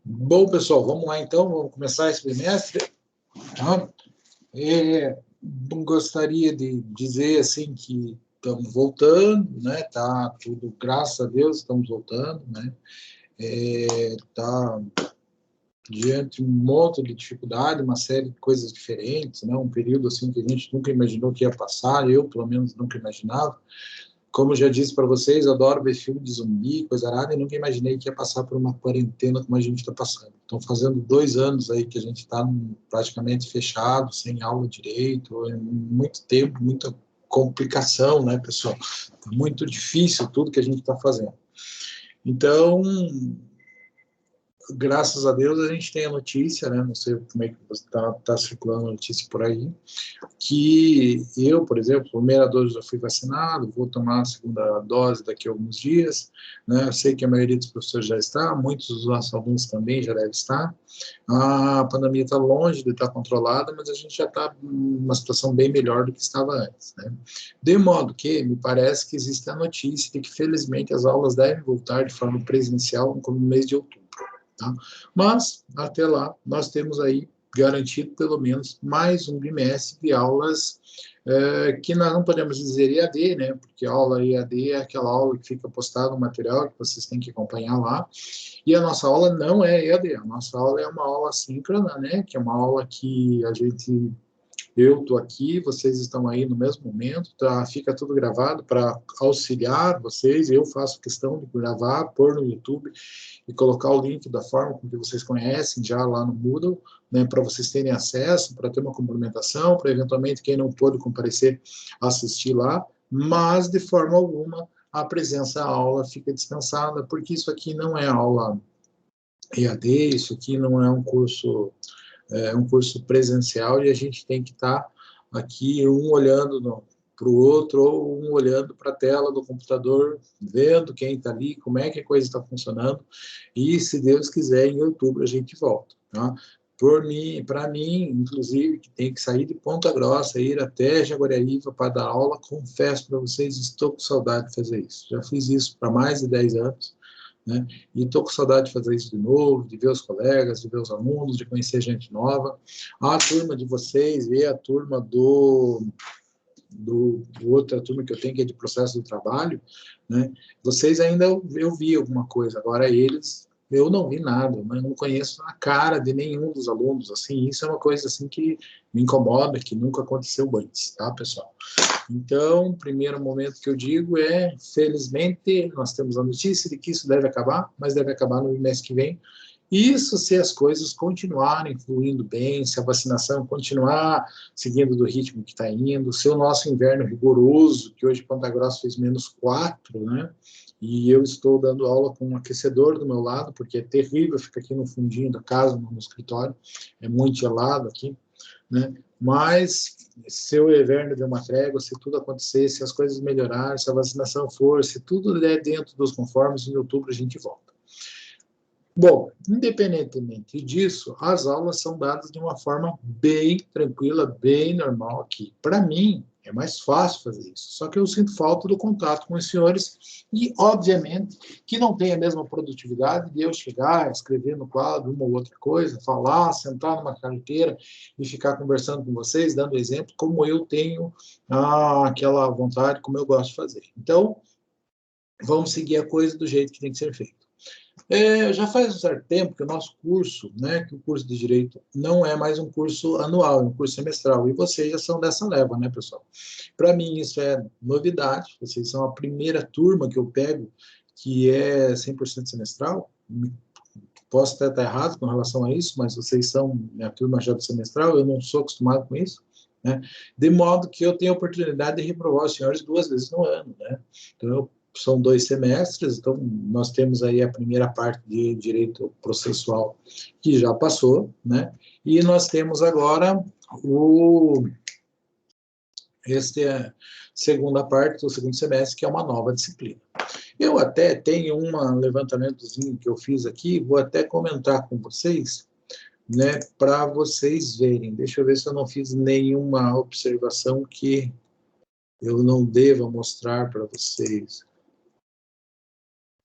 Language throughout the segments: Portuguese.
Bom, pessoal, vamos lá então, vamos começar esse bimestre. Tá? Gostaria de dizer assim que estamos voltando, né? Tá tudo, graças a Deus, estamos voltando, né? Tá diante de um monte de dificuldade, uma série de coisas diferentes, né? Um período assim que a gente nunca imaginou que ia passar, eu pelo menos nunca imaginava. Como eu já disse para vocês, eu adoro ver filme de zumbi, coisa arada, e nunca imaginei que ia passar por uma quarentena como a gente está passando. Estão fazendo 2 anos aí que a gente está praticamente fechado, sem aula direito, muito tempo, muita complicação, né, pessoal? Tá muito difícil tudo que a gente está fazendo. Então, graças a Deus, a gente tem a notícia, né? Não sei como é que está circulando a notícia por aí, que eu, por exemplo, a primeira dose já fui vacinado, vou tomar a segunda dose daqui a alguns dias, né? Eu sei que a maioria dos professores já está, muitos dos nossos alunos também já devem estar. A pandemia está longe de estar controlada, mas a gente já está numa situação bem melhor do que estava antes, né? De modo que me parece que existe a notícia de que, felizmente, as aulas devem voltar de forma presencial no mês de outubro. Tá? Mas, até lá, nós temos aí garantido pelo menos mais um bimestre de aulas que nós não podemos dizer EAD, né? Porque a aula EAD é aquela aula que fica postada no material que vocês têm que acompanhar lá. E a nossa aula não é EAD, a nossa aula é uma aula síncrona, né? Que é uma aula que a gente eu estou aqui, vocês estão aí no mesmo momento, tá? Fica tudo gravado para auxiliar vocês. Eu faço questão de gravar, pôr no YouTube e colocar o link da forma como que vocês conhecem já lá no Moodle, né, para vocês terem acesso, para ter uma complementação, para eventualmente quem não pôde comparecer assistir lá, mas de forma alguma a presença à aula fica dispensada, porque isso aqui não é aula EAD, isso aqui não é um curso presencial e a gente tem que estar aqui um olhando para o outro ou um olhando para a tela do computador, vendo quem está ali, como é que a coisa está funcionando e, se Deus quiser, em outubro a gente volta. Tá? Para mim, inclusive, que tem que sair de Ponta Grossa, ir até Jaguariúna para dar aula, confesso para vocês, estou com saudade de fazer isso. Já fiz isso para mais de 10 anos, né? E estou com saudade de fazer isso de novo, de ver os colegas, de ver os alunos, de conhecer gente nova. A turma de vocês e a turma do outra turma que eu tenho, que é de processo do trabalho, né? Vocês ainda eu vi alguma coisa, agora eles eu não vi nada, mas não conheço a cara de nenhum dos alunos, assim, isso é uma coisa assim que me incomoda, que nunca aconteceu antes, tá, pessoal? Então, o primeiro momento que eu digo é, felizmente, nós temos a notícia de que isso deve acabar, mas deve acabar no mês que vem. Isso se as coisas continuarem fluindo bem, se a vacinação continuar seguindo do ritmo que está indo, se o nosso inverno rigoroso, que hoje Ponta Grossa fez -4, né? E eu estou dando aula com um aquecedor do meu lado, porque é terrível ficar aqui no fundinho da casa, no escritório, é muito gelado aqui, né? Mas se o inverno der uma trégua, se tudo acontecer, se as coisas melhorarem, se a vacinação for, se tudo der dentro dos conformes, em outubro a gente volta. Bom, independentemente disso, as aulas são dadas de uma forma bem tranquila, bem normal aqui. Para mim, é mais fácil fazer isso. Só que eu sinto falta do contato com os senhores e, obviamente, que não tem a mesma produtividade de eu chegar, escrever no quadro uma ou outra coisa, falar, sentar numa carteira e ficar conversando com vocês, dando exemplo, como eu tenho aquela vontade, como eu gosto de fazer. Então, vamos seguir a coisa do jeito que tem que ser feito. Já faz um certo tempo que o nosso curso, né, que o curso de Direito não é mais um curso anual, é um curso semestral, e vocês já são dessa leva, né, pessoal? Para mim isso é novidade, vocês são a primeira turma que eu pego que é 100% semestral, posso até estar errado com relação a isso, mas vocês são minha turma já do semestral, eu não sou acostumado com isso, né? De modo que eu tenho a oportunidade de reprovar os senhores 2 vezes no ano, né? Então, são 2 semestres, então nós temos aí a primeira parte de direito processual que já passou, né? E nós temos agora esta segunda parte do segundo semestre, que é uma nova disciplina. Eu até tenho um levantamentozinho que eu fiz aqui, vou até comentar com vocês, né, para vocês verem. Deixa eu ver se eu não fiz nenhuma observação que eu não deva mostrar para vocês.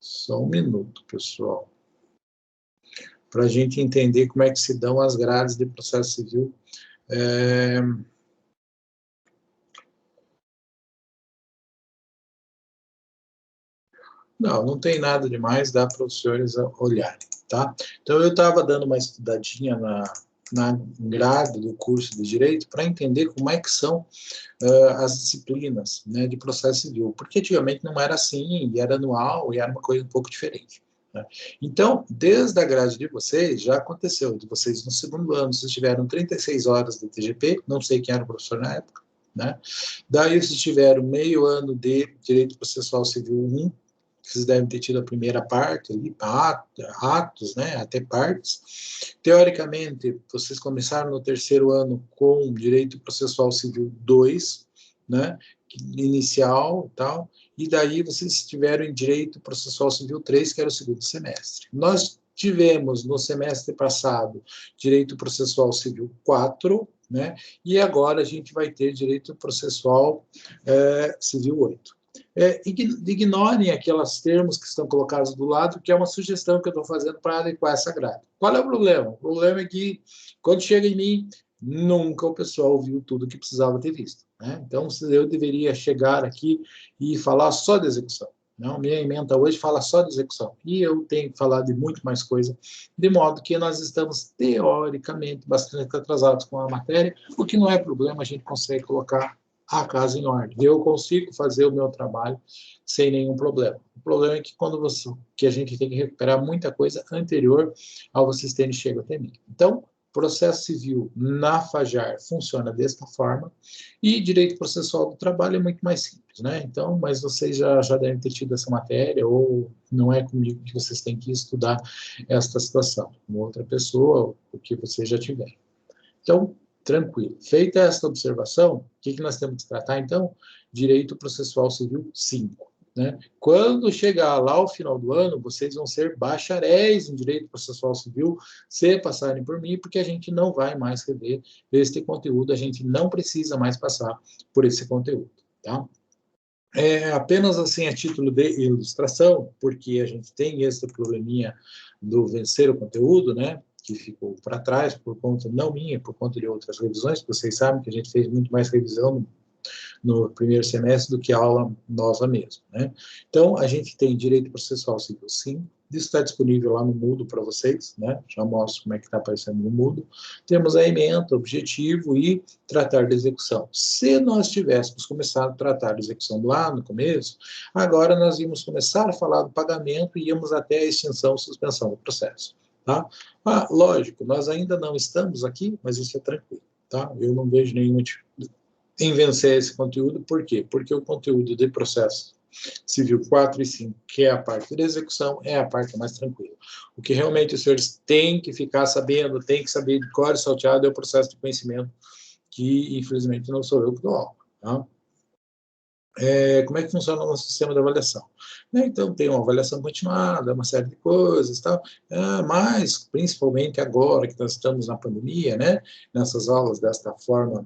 Só um minuto, pessoal. para a gente entender como é que se dão as grades de processo civil. Não tem nada demais, dá para os senhores olharem, tá? Então, eu estava dando uma estudadinha na grade do curso de Direito para entender como é que são as disciplinas, né, de processo civil, porque antigamente não era assim, e era anual, e era uma coisa um pouco diferente. Né? Então, desde a grade de vocês, já aconteceu, de vocês no segundo ano, vocês tiveram 36 horas de TGP, não sei quem era o professor na época, né? Daí vocês tiveram meio ano de Direito Processual Civil 1, vocês devem ter tido a primeira parte, ali, atos, né, até partes. Teoricamente, vocês começaram no terceiro ano com Direito Processual Civil 2, né, inicial e tal, e daí vocês tiveram em Direito Processual Civil 3, que era o segundo semestre. Nós tivemos no semestre passado Direito Processual Civil 4, né, e agora a gente vai ter Direito Processual Civil 8. Ignorem aqueles termos que estão colocados do lado, que é uma sugestão que eu estou fazendo para adequar essa grade. Qual é o problema? O problema é que, quando chega em mim, nunca o pessoal viu tudo que precisava ter visto. Né? Então, eu deveria chegar aqui e falar só de execução. Não, minha ementa hoje fala só de execução. E eu tenho que falar de muito mais coisa, de modo que nós estamos, teoricamente, bastante atrasados com a matéria, o que não é problema, a gente consegue colocar a casa em ordem. Eu consigo fazer o meu trabalho sem nenhum problema. O problema é que que a gente tem que recuperar muita coisa anterior ao vocês terem chegado até mim. Então, processo civil na FAJAR funciona desta forma e direito processual do trabalho é muito mais simples, né? Então, mas vocês já devem ter tido essa matéria ou não é comigo que vocês têm que estudar esta situação, com outra pessoa, o que vocês já tiveram. Então, tranquilo. Feita esta observação, o que nós temos que tratar, então? Direito Processual Civil 5. Né? Quando chegar lá ao final do ano, vocês vão ser bacharéis em Direito Processual Civil, se passarem por mim, porque a gente não vai mais rever este conteúdo, a gente não precisa mais passar por esse conteúdo. Tá? Apenas assim a título de ilustração, porque a gente tem esse probleminha do vencer o conteúdo, né? Que ficou para trás por conta, não minha, por conta de outras revisões, vocês sabem que a gente fez muito mais revisão no primeiro semestre do que aula nova mesmo, né? Então, a gente tem Direito Processual Civil 5, isso está disponível lá no Moodle para vocês, né? Já mostro como é que está aparecendo no Moodle. Temos a ementa, objetivo e tratar de execução. Se nós tivéssemos começado a tratar de execução lá no começo, agora nós íamos começar a falar do pagamento e íamos até a extinção ou suspensão do processo. Tá? Lógico, nós ainda não estamos aqui, mas isso é tranquilo. Tá? Eu não vejo nenhum motivo em vencer esse conteúdo. Por quê? Porque o conteúdo de processo civil 4 e 5, que é a parte de execução, é a parte mais tranquila. O que realmente os senhores têm que ficar sabendo, têm que saber de cor e salteado é o processo de conhecimento, que infelizmente não sou eu que dou aula. Tá? Como é que funciona o nosso sistema de avaliação? Então, tem uma avaliação continuada, uma série de coisas, tal, mas, principalmente agora que nós estamos na pandemia, né, nessas aulas desta forma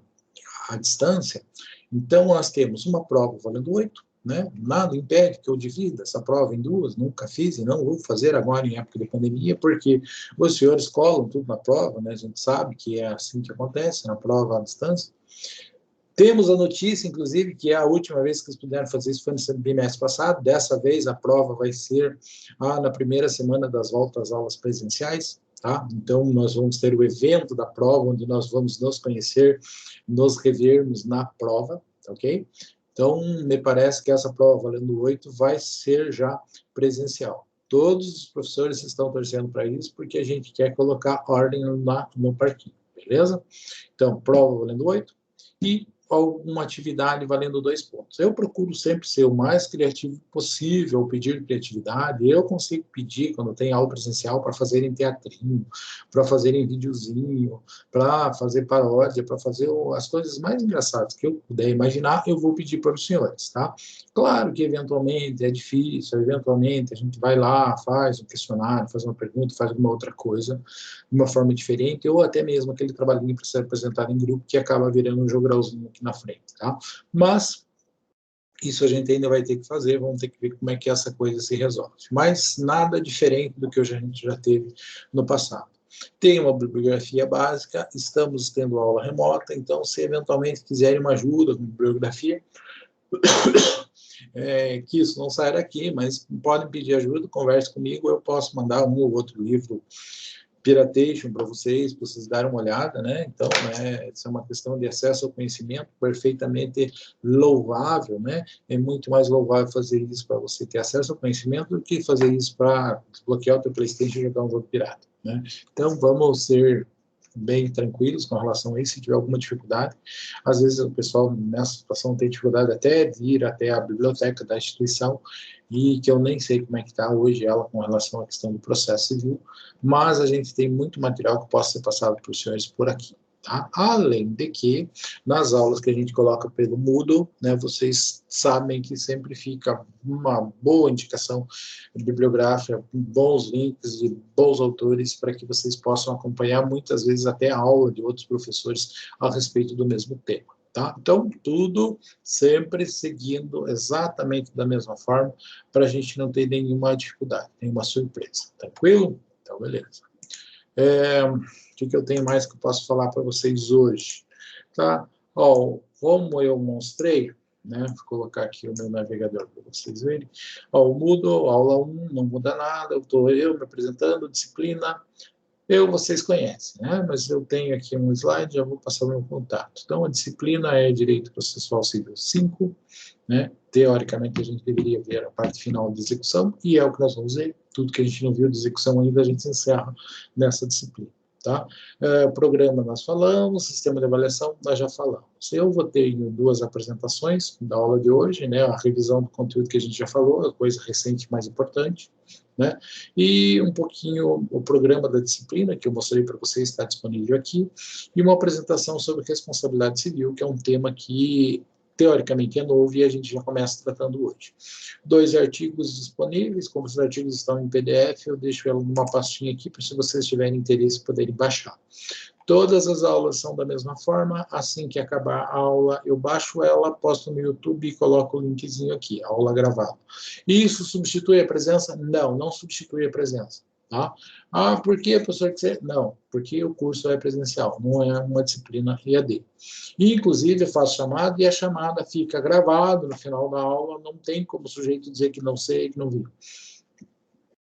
à distância, então nós temos uma prova valendo 8, né? Nada impede que eu divida essa prova em duas, nunca fiz e não vou fazer agora em época de pandemia, porque os senhores colam tudo na prova, né? A gente sabe que é assim que acontece, na prova à distância. Temos a notícia, inclusive, que a última vez que eles puderam fazer isso foi no bimestre passado. Dessa vez, a prova vai ser na primeira semana das voltas às aulas presenciais. Tá? Então, nós vamos ter o evento da prova, onde nós vamos nos conhecer, nos revermos na prova, ok? Então, me parece que essa prova valendo 8 vai ser já presencial. Todos os professores estão torcendo para isso, porque a gente quer colocar ordem no parquinho, beleza? Então, prova valendo 8 e alguma atividade valendo 2 pontos. Eu procuro sempre ser o mais criativo possível, pedir criatividade. Eu consigo pedir, quando tem aula presencial, para fazerem teatrinho, para fazerem videozinho, para fazer paródia, para fazer as coisas mais engraçadas que eu puder imaginar, eu vou pedir para os senhores, tá? Claro que, eventualmente, é difícil, eventualmente, a gente vai lá, faz um questionário, faz uma pergunta, faz alguma outra coisa, de uma forma diferente, ou até mesmo aquele trabalhinho para ser apresentado em grupo, que acaba virando um jogralzinho aqui na frente, tá? Mas Isso a gente ainda vai ter que fazer, vamos ter que ver como é que essa coisa se resolve. Mas nada diferente do que a gente já teve no passado. Tem uma bibliografia básica, estamos tendo aula remota, então se eventualmente quiserem uma ajuda com bibliografia, que isso não saia daqui, mas podem pedir ajuda, converse comigo, eu posso mandar um ou outro livro piratation para vocês darem uma olhada, né? Então, isso é uma questão de acesso ao conhecimento perfeitamente louvável, né? É muito mais louvável fazer isso para você ter acesso ao conhecimento do que fazer isso para desbloquear o teu PlayStation e jogar um jogo pirata, né? Então, vamos ser bem tranquilos com relação a isso, se tiver alguma dificuldade. Às vezes o pessoal nessa situação tem dificuldade até de ir até a biblioteca da instituição, e que eu nem sei como é que está hoje ela com relação à questão do processo civil, mas a gente tem muito material que possa ser passado para os senhores por aqui. Tá? Além de que, nas aulas que a gente coloca pelo Moodle, né, vocês sabem que sempre fica uma boa indicação bibliográfica, bons links de bons autores para que vocês possam acompanhar, muitas vezes até a aula de outros professores a respeito do mesmo tema. Tá? Então, tudo sempre seguindo exatamente da mesma forma, para a gente não ter nenhuma dificuldade, nenhuma surpresa. Tranquilo? Então, beleza. O que eu tenho mais que eu posso falar para vocês hoje? Tá? Como eu mostrei, né, vou colocar aqui o meu navegador para vocês verem. O Moodle, aula 1, não muda nada, estou eu me apresentando, disciplina, vocês conhecem, né? Mas eu tenho aqui um slide, já vou passar o meu contato. Então, a disciplina é Direito Processual Civil 5, né? Teoricamente, a gente deveria ver a parte final de execução, e é o que nós vamos ver. Tudo que a gente não viu de execução ainda, a gente encerra nessa disciplina. Tá? Programa nós falamos, sistema de avaliação nós já falamos. Eu vou ter 2 apresentações da aula de hoje, né? A revisão do conteúdo que a gente já falou, a coisa recente mais importante, né? E um pouquinho o programa da disciplina, que eu mostrei para vocês, está disponível aqui, e uma apresentação sobre responsabilidade civil, que é um tema que teoricamente é novo e a gente já começa tratando hoje. 2 artigos disponíveis, como os artigos estão em PDF, eu deixo ela numa pastinha aqui, para se vocês tiverem interesse poderem baixar. Todas as aulas são da mesma forma, assim que acabar a aula, eu baixo ela, posto no YouTube e coloco o linkzinho aqui, aula gravada. Isso substitui a presença? Não, não substitui a presença. Tá? Por que, professor? Não, porque o curso é presencial, não é uma disciplina EAD. Inclusive, eu faço chamada e a chamada fica gravada no final da aula, não tem como o sujeito dizer que não sei, que não viu.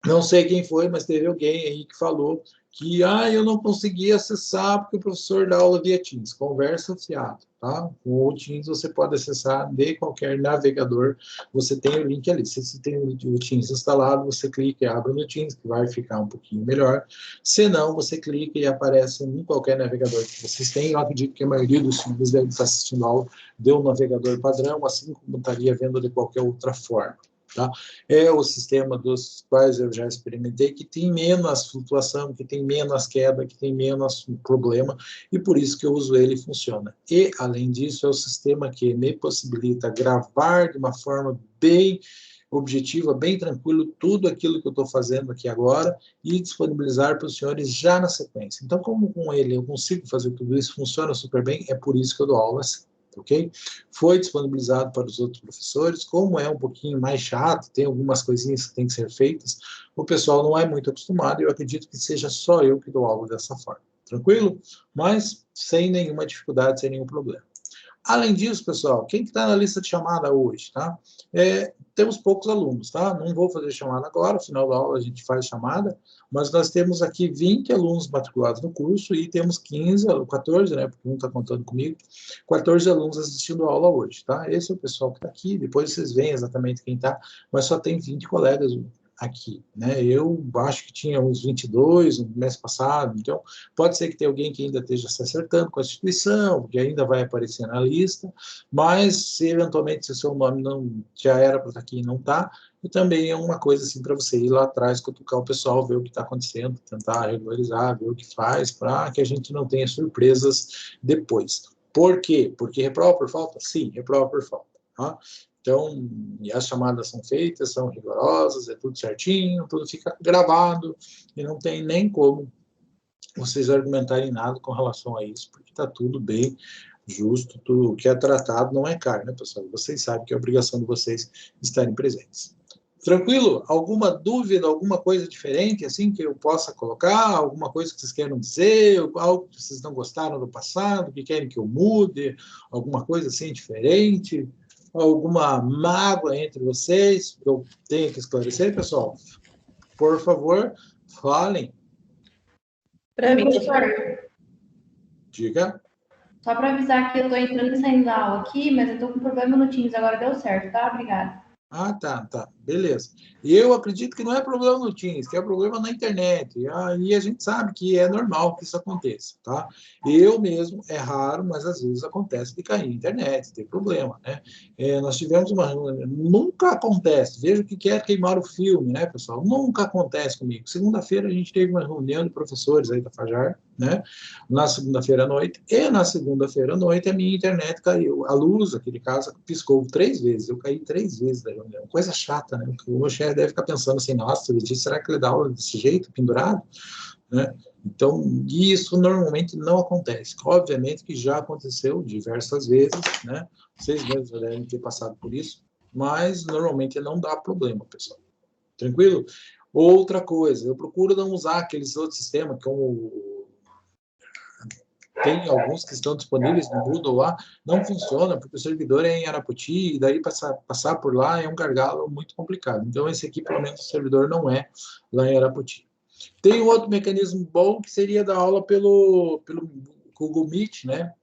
Não sei quem foi, mas teve alguém aí que falou que eu não consegui acessar porque o professor dá aula via Teams. Conversa fiado, tá? Com o Teams você pode acessar de qualquer navegador, você tem o link ali. Se você tem o Teams instalado, você clica e abre no Teams, que vai ficar um pouquinho melhor. Se não, você clica e aparece em qualquer navegador que vocês têm. Eu acredito que a maioria dos filhos devem estar assistindo a aula de um navegador padrão, assim como estaria vendo de qualquer outra forma. Tá? É o sistema dos quais eu já experimentei, que tem menos flutuação, que tem menos queda, que tem menos problema, e por isso que eu uso ele e funciona. E, além disso, é o sistema que me possibilita gravar de uma forma bem objetiva, bem tranquilo, tudo aquilo que eu estou fazendo aqui agora e disponibilizar para os senhores já na sequência. Então, como com ele eu consigo fazer tudo isso, funciona super bem, é por isso que eu dou aula assim. Ok? Foi disponibilizado para os outros professores, como é um pouquinho mais chato, tem algumas coisinhas que têm que ser feitas, o pessoal não é muito acostumado e eu acredito que seja só eu que dou aula dessa forma. Tranquilo? Mas sem nenhuma dificuldade, sem nenhum problema. Além disso, pessoal, quem está na lista de chamada hoje, tá? Temos poucos alunos, tá? Não vou fazer chamada agora, no final da aula a gente faz chamada, mas nós temos aqui 20 alunos matriculados no curso e temos 15, 14, né? Porque um está contando comigo, 14 alunos assistindo a aula hoje, tá? Esse é o pessoal que está aqui, depois vocês veem exatamente quem está, mas só tem 20 colegas aqui, né? Eu acho que tinha uns 22 no mês passado, então pode ser que tenha alguém que ainda esteja se acertando com a instituição, que ainda vai aparecer na lista, mas se eventualmente se o seu nome não já era para estar aqui e não está, e também é uma coisa assim para você ir lá atrás, cutucar o pessoal, ver o que está acontecendo, tentar regularizar, ver o que faz, para que a gente não tenha surpresas depois. Por quê? Porque reprova por falta? Sim, reprova por falta. Tá? Então, as chamadas são feitas, são rigorosas, é tudo certinho, tudo fica gravado, e não tem nem como vocês argumentarem nada com relação a isso, porque está tudo bem Justo, o que é tratado não é caro, né, pessoal? Vocês sabem que é obrigação de vocês estarem presentes. Tranquilo? Alguma dúvida, alguma coisa diferente, assim, que eu possa colocar? Alguma coisa que vocês queiram dizer? Algo que vocês não gostaram do passado, que querem que eu mude? Alguma coisa, assim, diferente? Alguma mágoa entre vocês que eu tenho que esclarecer, pessoal? Por favor, falem. Para mim, professor, Diga. só para avisar que eu estou entrando e saindo da aula aqui, mas eu estou com problema no Teams, agora deu certo, tá? Obrigada. Ah, tá, beleza. E eu acredito que não é problema no Teams, que é problema na internet. E a gente sabe que é normal que isso aconteça, tá? Eu mesmo, é raro, mas às vezes acontece de cair na internet, tem problema, né? Nós tivemos uma... Nunca acontece, veja o que é queimar o filme, né, pessoal? Nunca acontece comigo. Segunda-feira a gente teve uma reunião de professores aí da Fajar, né? Na segunda-feira à noite, e na segunda-feira à noite a minha internet caiu. A luz, aquele caso, piscou 3 vezes. Eu caí 3 vezes da reunião. Coisa chata, né? O meu chefe deve ficar pensando assim, nossa, será que ele dá aula desse jeito, pendurado? Né? Então, isso normalmente não acontece. Obviamente que já aconteceu diversas vezes, né? Vocês mesmos já devem ter passado por isso, mas normalmente não dá problema, pessoal. Tranquilo? Outra coisa, eu procuro não usar aqueles outros sistemas, como tem alguns que estão disponíveis no Moodle lá, não funciona, porque o servidor é em Arapoti, e daí passar por lá é um gargalo muito complicado. Então, esse aqui, pelo menos, o servidor não é lá em Arapoti. Tem um outro mecanismo bom, que seria dar aula pelo Google Meet, né?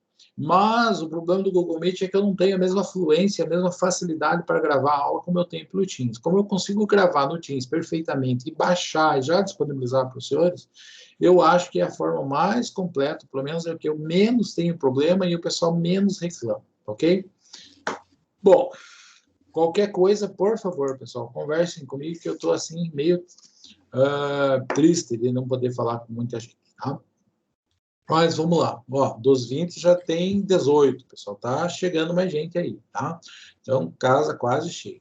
Mas o problema do Google Meet é que eu não tenho a mesma fluência, a mesma facilidade para gravar a aula como eu tenho pelo Teams. Como eu consigo gravar no Teams perfeitamente e baixar e já disponibilizar para os senhores, eu acho que é a forma mais completa, pelo menos é o que eu menos tenho problema e o pessoal menos reclama, ok? Bom, qualquer coisa, por favor, pessoal, conversem comigo que eu estou assim meio triste de não poder falar com muita gente, tá? Mas vamos lá, ó, dos 20 já tem 18, pessoal, tá chegando mais gente aí, tá? Então, casa quase cheia.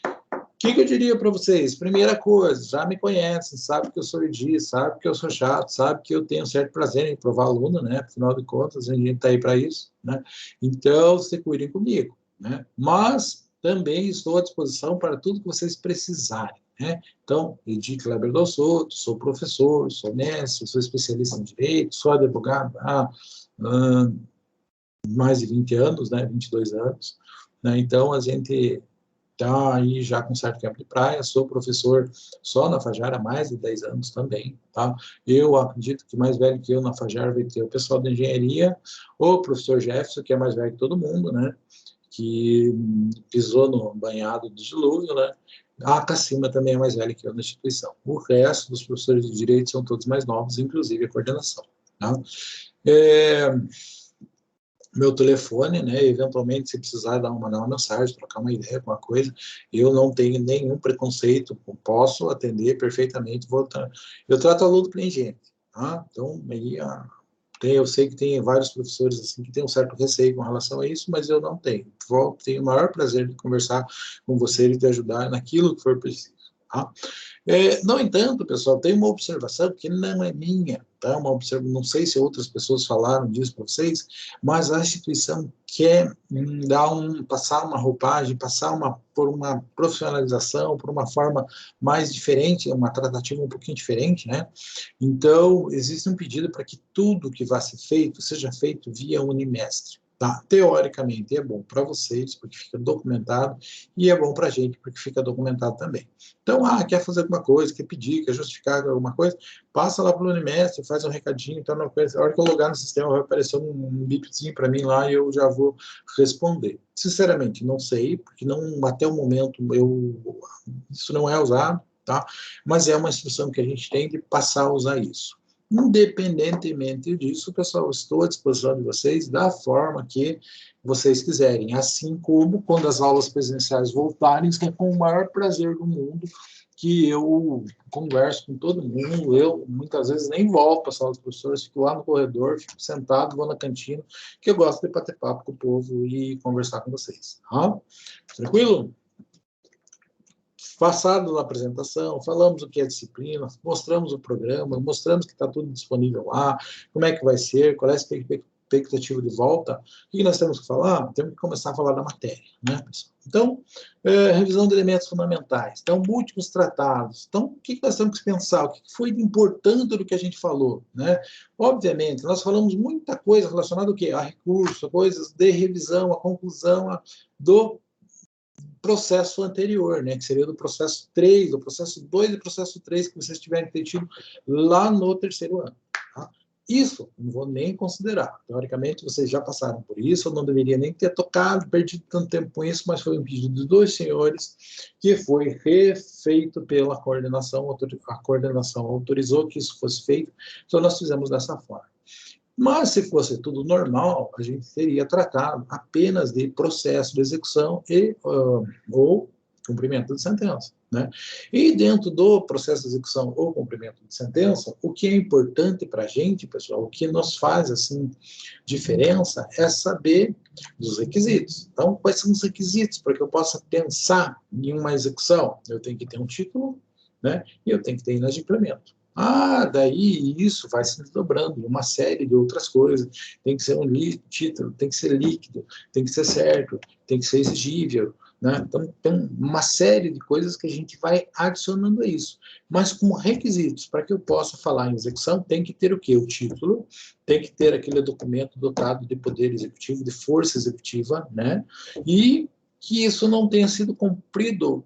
O que eu diria para vocês? Primeira coisa, já me conhecem, sabe que eu sou Edi, sabe que eu sou chato, sabe que eu tenho certo prazer em provar aluno, né? Afinal de contas, a gente está aí para isso, né? Então, se cuidem comigo, né? Mas também estou à disposição para tudo que vocês precisarem, né? Então, Edi Kleber do Souto, sou professor, sou mestre, sou especialista em direito, sou advogado há mais de 20 anos, né? 22 anos, né? Então, a gente está aí já com certo tempo de praia, sou professor só na Fajar há mais de 10 anos também, tá? Eu acredito que mais velho que eu na Fajar vai ter o pessoal da engenharia, o professor Jefferson, que é mais velho que todo mundo, né? Que pisou no banhado do dilúvio, né? A Cacima também é mais velha que eu na instituição. O resto dos professores de direito são todos mais novos, inclusive a coordenação, tá? Meu telefone, né? Eventualmente, se precisar mandar uma mensagem, trocar uma ideia, alguma coisa, eu não tenho nenhum preconceito, posso atender perfeitamente. Eu trato aluno que nem gente, tá? Então, aí, eu sei que tem vários professores assim que têm um certo receio com relação a isso, mas eu não tenho. Tenho o maior prazer de conversar com você e de ajudar naquilo que for preciso, tá? No entanto, pessoal, tem uma observação que não é minha, tá? Não sei se outras pessoas falaram disso para vocês, mas a instituição quer passar uma roupagem, por uma profissionalização, por uma forma mais diferente, uma tratativa um pouquinho diferente, né? Então, existe um pedido para que tudo que vá ser feito, seja feito via Unimestre. Tá? Teoricamente é bom para vocês, porque fica documentado, e é bom para a gente, porque fica documentado também. Então, quer fazer alguma coisa, quer pedir, quer justificar alguma coisa, passa lá para o Unimestre, faz um recadinho, então, a hora que eu logar no sistema, vai aparecer um bipzinho para mim lá e eu já vou responder. Sinceramente, não sei, porque até o momento isso não é usado, tá? Mas é uma instrução que a gente tem de passar a usar isso. Independentemente disso, pessoal, estou à disposição de vocês da forma que vocês quiserem, assim como quando as aulas presenciais voltarem, é com o maior prazer do mundo que eu converso com todo mundo. Eu muitas vezes nem volto para a sala dos professores, fico lá no corredor, fico sentado, vou na cantina, que eu gosto de bater papo com o povo e conversar com vocês. Tá? Tranquilo? Passado na apresentação, falamos o que é disciplina, mostramos o programa, mostramos que está tudo disponível lá, como é que vai ser, qual é a expectativa de volta, o que nós temos que falar? Temos que começar a falar da matéria, né, pessoal? Então, revisão de elementos fundamentais. Então, múltiplos tratados. Então, o que nós temos que pensar? O que foi importante do que a gente falou, né? Obviamente, nós falamos muita coisa relacionada ao quê? A recurso, a coisas de revisão, a conclusão do processo anterior, né, que seria do processo 3, do processo 2 e do processo 3 que vocês tiverem tido lá no terceiro ano. Tá? Isso não vou nem considerar. Teoricamente, vocês já passaram por isso, eu não deveria nem ter tocado, perdido tanto tempo com isso, mas foi um pedido de dois senhores que foi refeito pela coordenação, a coordenação autorizou que isso fosse feito, então nós fizemos dessa forma. Mas, se fosse tudo normal, a gente teria tratado apenas de processo de execução ou cumprimento de sentença, né? E dentro do processo de execução ou cumprimento de sentença, o que é importante para a gente, pessoal, o que nos faz, assim, diferença é saber dos requisitos. Então, quais são os requisitos para que eu possa pensar em uma execução? Eu tenho que ter um título, né? E eu tenho que ter inadimplemento. Daí isso vai se desdobrando em uma série de outras coisas. Tem que ser um título, tem que ser líquido, tem que ser certo, tem que ser exigível, né? Então, tem uma série de coisas que a gente vai adicionando a isso. Mas como requisitos, para que eu possa falar em execução, tem que ter o quê? O título, tem que ter aquele documento dotado de poder executivo, de força executiva, né? E que isso não tenha sido cumprido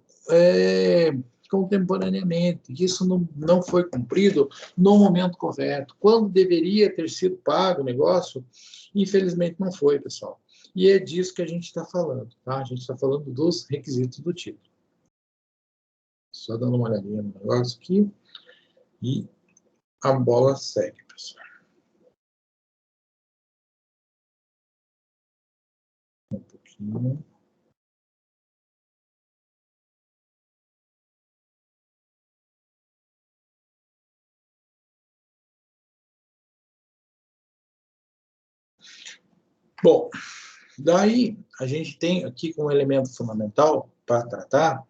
contemporaneamente. Isso não foi cumprido no momento correto. Quando deveria ter sido pago o negócio, infelizmente não foi, pessoal. E é disso que a gente está falando, tá? A gente está falando dos requisitos do título. Só dando uma olhadinha no negócio aqui. E a bola segue, pessoal. Um pouquinho. Bom, daí a gente tem aqui como elemento fundamental para tratar,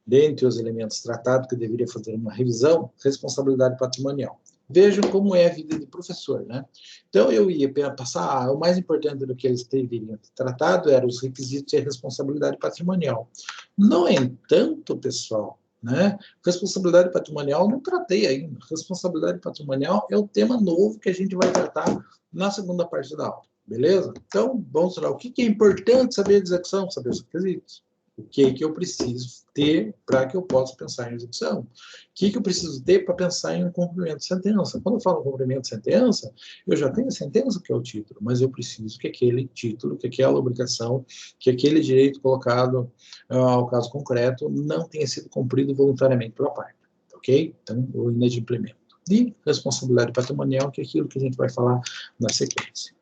dentre os elementos tratados que eu deveria fazer uma revisão, responsabilidade patrimonial. Vejam como é a vida de professor, né? Então, eu ia passar, o mais importante do que eles deveriam ter tratado eram os requisitos e a responsabilidade patrimonial. No entanto, pessoal, né, responsabilidade patrimonial não tratei ainda. Responsabilidade patrimonial é o tema novo que a gente vai tratar na segunda parte da aula, beleza? Então, vamos lá. O que é importante saber de execução? Saber os requisitos. O que eu preciso ter para que eu possa pensar em execução? O que eu preciso ter para pensar em um cumprimento de sentença? Quando eu falo em cumprimento de sentença, eu já tenho a sentença, que é o título, mas eu preciso que aquele título, que aquela obrigação, que aquele direito colocado ao caso concreto não tenha sido cumprido voluntariamente pela parte, ok? Então, o inadimplemento. E responsabilidade patrimonial, que é aquilo que a gente vai falar na sequência.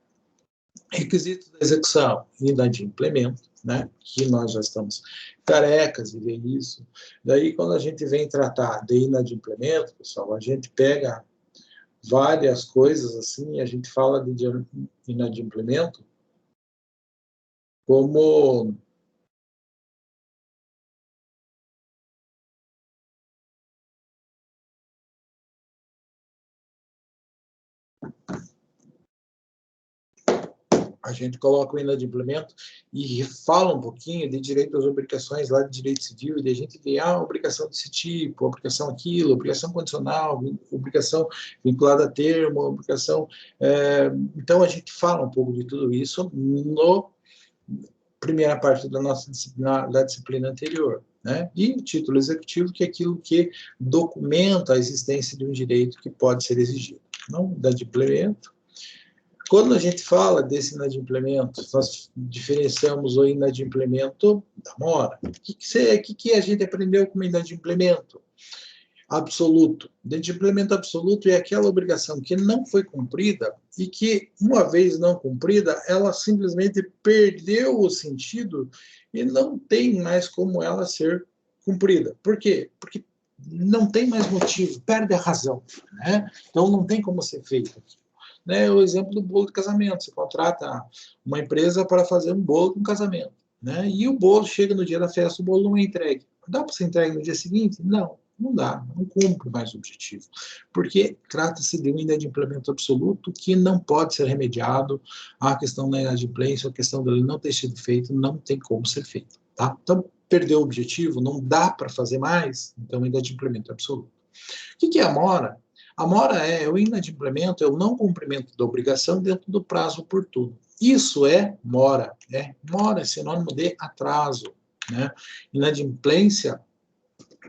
Requisitos da execução e inadimplemento, né, que nós já estamos carecas de ver isso. Daí, quando a gente vem tratar de inadimplemento, pessoal, a gente pega várias coisas assim, a gente fala de inadimplemento como a gente coloca o inadimplemento e fala um pouquinho de direito às obrigações lá de direito civil, e a gente vê obrigação desse tipo, obrigação aquilo, obrigação condicional, obrigação vinculada a termo, obrigação... então, a gente fala um pouco de tudo isso no primeira parte da nossa disciplina, da disciplina anterior, né? E o título executivo, que é aquilo que documenta a existência de um direito que pode ser exigido. Não inadimplemento. Quando a gente fala desse inadimplemento, nós diferenciamos o inadimplemento da mora. O que a gente aprendeu como inadimplemento? Absoluto. Inadimplemento absoluto é aquela obrigação que não foi cumprida e que, uma vez não cumprida, ela simplesmente perdeu o sentido e não tem mais como ela ser cumprida. Por quê? Porque não tem mais motivo, perde a razão, né? Então, não tem como ser feito aqui. Né, o exemplo do bolo de casamento. Você contrata uma empresa para fazer um bolo de um casamento, né? E o bolo chega no dia da festa, o bolo não é entregue. Dá para ser entregue no dia seguinte? Não. Não dá, não cumpre mais o objetivo, porque trata-se de um inadimplemento absoluto que não pode ser remediado. A questão da inadimplência, a questão dele não ter sido feito, não tem como ser feito. Tá? Então, perdeu o objetivo, não dá para fazer mais, então inadimplemento absoluto. O que é a mora? A mora é o inadimplemento, é o não cumprimento da obrigação dentro do prazo oportuno. Isso é mora. Mora é sinônimo de atraso. Né? Inadimplência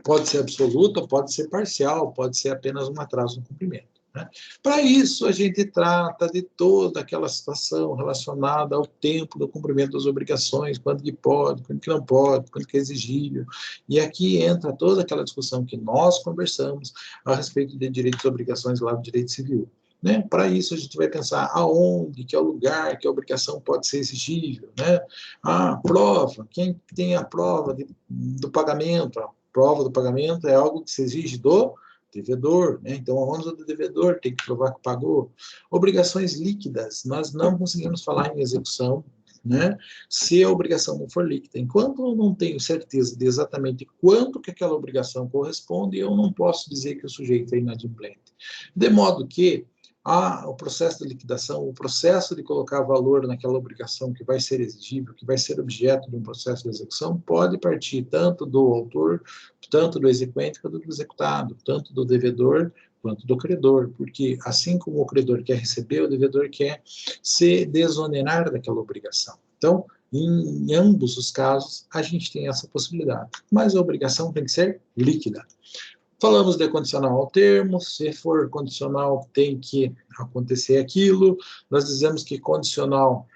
pode ser absoluta, pode ser parcial, pode ser apenas um atraso no cumprimento. Né? Para isso, a gente trata de toda aquela situação relacionada ao tempo do cumprimento das obrigações, quando que pode, quando que não pode, quando que é exigível. E aqui entra toda aquela discussão que nós conversamos a respeito de direitos e obrigações lá do direito civil. Né? Para isso, a gente vai pensar aonde, que é o lugar que a obrigação pode ser exigível. Né? A prova, quem tem a prova do pagamento, a prova do pagamento é algo que se exige do devedor, né? Então, aonde o devedor tem que provar que pagou. Obrigações líquidas, nós não conseguimos falar em execução, né? Se a obrigação não for líquida. Enquanto eu não tenho certeza de exatamente quanto que aquela obrigação corresponde, eu não posso dizer que o sujeito é inadimplente. De modo que o processo de liquidação, o processo de colocar valor naquela obrigação que vai ser exigível, que vai ser objeto de um processo de execução, pode partir tanto do autor, tanto do exequente quanto do executado, tanto do devedor quanto do credor, porque assim como o credor quer receber, o devedor quer se desonerar daquela obrigação. Então, em ambos os casos, a gente tem essa possibilidade, mas a obrigação tem que ser líquida. Falamos de condicional ao termo, se for condicional tem que acontecer aquilo. Nós dizemos que condicional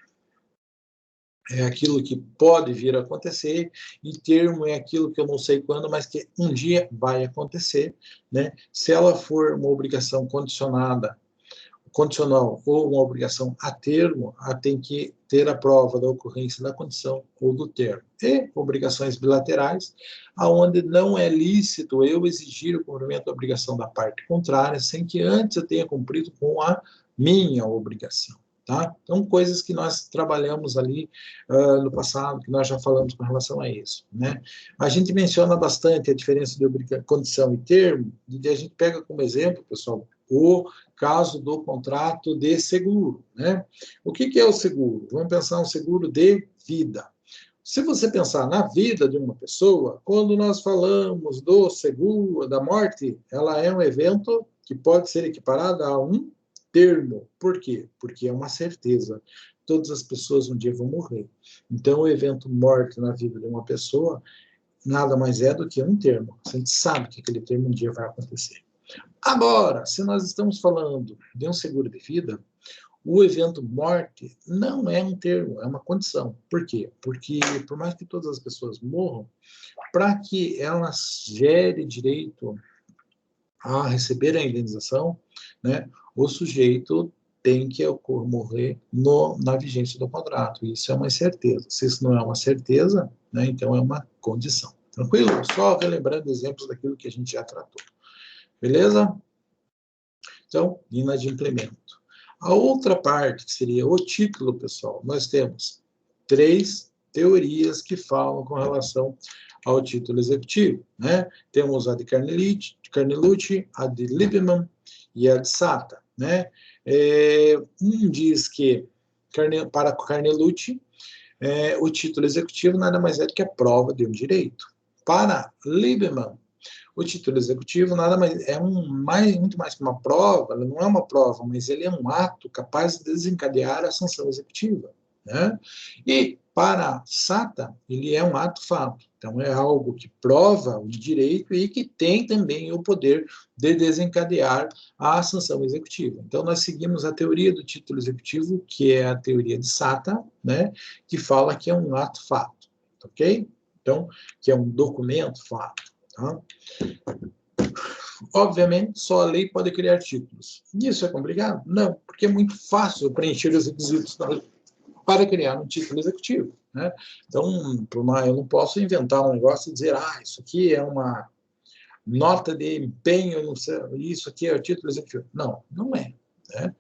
é aquilo que pode vir a acontecer, e termo é aquilo que eu não sei quando, mas que um dia vai acontecer. Né? Se ela for uma obrigação condicional ou uma obrigação a termo, tem que ter a prova da ocorrência da condição ou do termo. E obrigações bilaterais, aonde não é lícito eu exigir o cumprimento da obrigação da parte contrária, sem que antes eu tenha cumprido com a minha obrigação. Tá? Então, coisas que nós trabalhamos ali no passado, que nós já falamos com relação a isso. Né? A gente menciona bastante a diferença de condição e termo, e a gente pega como exemplo, pessoal, o caso do contrato de seguro. Né? O que é o seguro? Vamos pensar um seguro de vida. Se você pensar na vida de uma pessoa, quando nós falamos do seguro, da morte, ela é um evento que pode ser equiparado a um termo. Por quê? Porque é uma certeza. Todas as pessoas um dia vão morrer. Então, o evento morte na vida de uma pessoa nada mais é do que um termo. A gente sabe que aquele termo um dia vai acontecer. Agora, se nós estamos falando de um seguro de vida, o evento morte não é um termo, é uma condição. Por quê? Porque, por mais que todas as pessoas morram, para que elas gerem direito a receber a indenização, né, o sujeito tem que morrer na vigência do contrato. Isso é uma certeza. Se isso não é uma certeza, né, então é uma condição. Tranquilo? Só relembrando exemplos daquilo que a gente já tratou. Beleza? Então, inadimplemento. A outra parte, que seria o título, pessoal, nós temos 3 teorias que falam com relação ao título executivo. Né? Temos a de Carnelucci, a de Liebman e a de Sata. Né? Um diz que, para Carnelucci, o título executivo nada mais é do que a prova de um direito. Para Liebman, o título executivo nada mais é muito mais que uma prova, ele não é uma prova, mas ele é um ato capaz de desencadear a sanção executiva. Né? E para Sata, ele é um ato fato. Então, é algo que prova o direito e que tem também o poder de desencadear a sanção executiva. Então, nós seguimos a teoria do título executivo, que é a teoria de Sata, né? Que fala que é um ato fato. Ok? Então, que é um documento fato. Tá? Obviamente, só a lei pode criar títulos. Isso é complicado? Não, porque é muito fácil preencher os requisitos da lei para criar um título executivo. Né? Então, eu não posso inventar um negócio e dizer, isso aqui é uma nota de empenho, não sei, isso aqui é o título executivo. Não, não é. Né?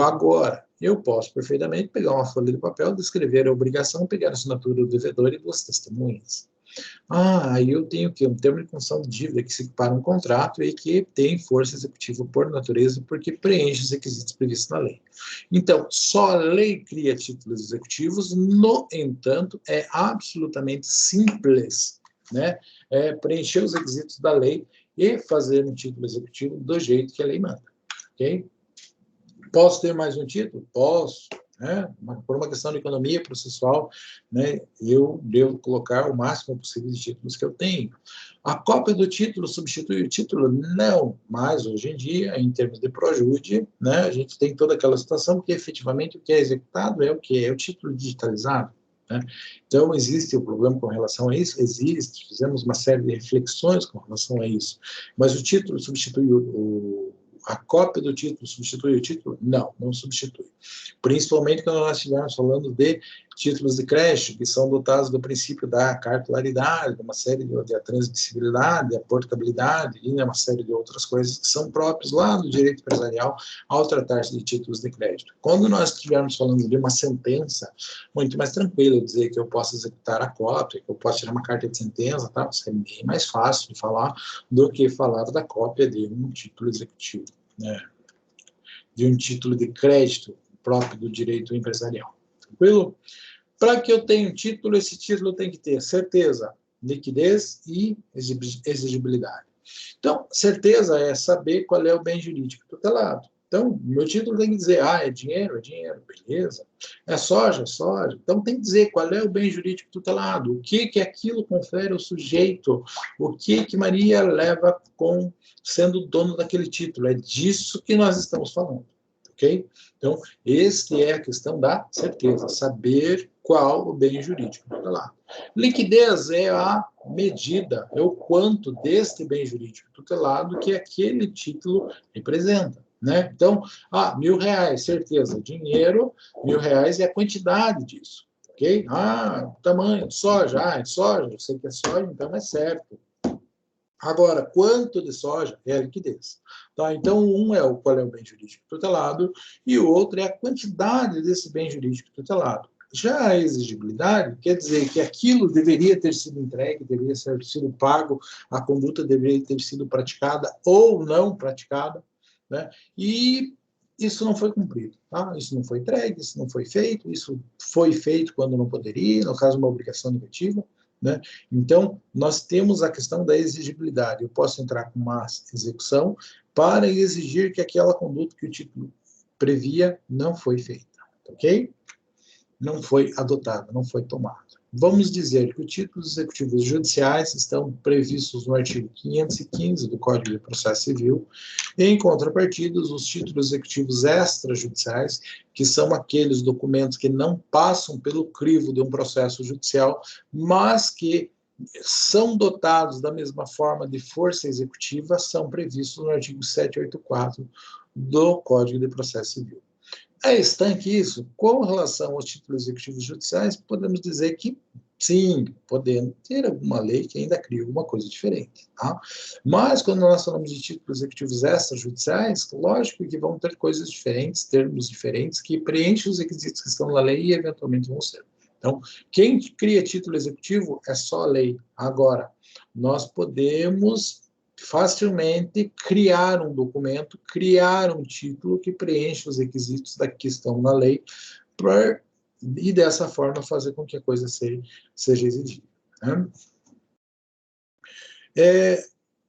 Agora, eu posso perfeitamente pegar uma folha de papel, descrever a obrigação, pegar a assinatura do devedor e 2 testemunhas. Aí eu tenho o quê? Um termo de condição de dívida que se equipara a um contrato e que tem força executiva por natureza, porque preenche os requisitos previstos na lei. Então, só a lei cria títulos executivos, no entanto, é absolutamente simples, né? Preencher os requisitos da lei e fazer um título executivo do jeito que a lei manda, ok? Posso ter mais um título? Posso. Né? Por uma questão de economia processual, né, eu devo colocar o máximo possível de títulos que eu tenho. A cópia do título substitui o título? Não, mas hoje em dia, em termos de projude, né, a gente tem toda aquela situação, porque efetivamente o que é executado é o que? É o título digitalizado. Né? Então, existe o problema com relação a isso? Existe, fizemos uma série de reflexões com relação a isso, mas o título substitui a cópia do título substitui o título? Não, não substitui. Principalmente quando nós estivermos falando de títulos de crédito, que são dotados do princípio da cartularidade, de uma série de transmissibilidade, a portabilidade, e uma série de outras coisas que são próprias lá do direito empresarial ao tratar-se de títulos de crédito. Quando nós estivermos falando de uma sentença, muito mais tranquilo dizer que eu posso executar a cópia, que eu posso tirar uma carta de sentença, tá? Isso é bem mais fácil de falar do que falar da cópia de um título executivo, né? De um título de crédito próprio do direito empresarial. Tranquilo? Para que eu tenha um título, esse título tem que ter certeza, liquidez e exigibilidade. Então, certeza é saber qual é o bem jurídico tutelado. Então, meu título tem que dizer, é dinheiro, beleza. É soja. Então, tem que dizer qual é o bem jurídico tutelado, o que aquilo confere ao sujeito, o que Maria leva com sendo dono daquele título. É disso que nós estamos falando, ok? Então, esta é a questão da certeza, saber qual o bem jurídico tutelado. Liquidez é a medida, é o quanto deste bem jurídico tutelado que aquele título representa. Né? Então, R$1.000, certeza, dinheiro, R$1.000 é a quantidade disso. Ok? Tamanho de soja, é soja, eu sei que é soja, então é certo. Agora, quanto de soja é a liquidez. Tá? Então, qual é o bem jurídico tutelado, e o outro é a quantidade desse bem jurídico tutelado. Já a exigibilidade quer dizer que aquilo deveria ter sido entregue, deveria ter sido pago, a conduta deveria ter sido praticada ou não praticada, né? E isso não foi cumprido. Tá? Isso não foi entregue, isso não foi feito, isso foi feito quando não poderia, no caso, uma obrigação negativa. Né? Então, nós temos a questão da exigibilidade. Eu posso entrar com uma execução para exigir que aquela conduta que o título previa não foi feita, ok? Não foi adotada, não foi tomada. Vamos dizer que os títulos executivos judiciais estão previstos no artigo 515 do Código de Processo Civil, e, em contrapartida, os títulos executivos extrajudiciais, que são aqueles documentos que não passam pelo crivo de um processo judicial, mas que são dotados da mesma forma de força executiva, são previstos no artigo 784 do Código de Processo Civil. É estanque isso? Com relação aos títulos executivos judiciais, podemos dizer que sim, podemos ter alguma lei que ainda cria alguma coisa diferente. Tá? Mas, quando nós falamos de títulos executivos extrajudiciais, lógico que vão ter coisas diferentes, termos diferentes, que preenchem os requisitos que estão na lei e, eventualmente, vão ser. Então, quem cria título executivo é só a lei. Agora, nós podemos facilmente criar um documento, criar um título que preencha os requisitos da questão na lei e dessa forma fazer com que a coisa seja exigível. Né? O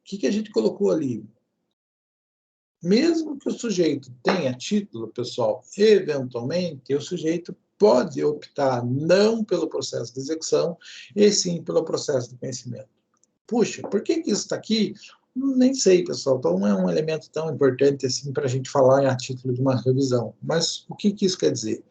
que a gente colocou ali? Mesmo que o sujeito tenha título, pessoal, eventualmente o sujeito pode optar não pelo processo de execução, e sim pelo processo de conhecimento. Puxa, por que isso está aqui? Nem sei, pessoal. Então, não é um elemento tão importante assim para a gente falar a título de uma revisão. Mas o que isso quer dizer?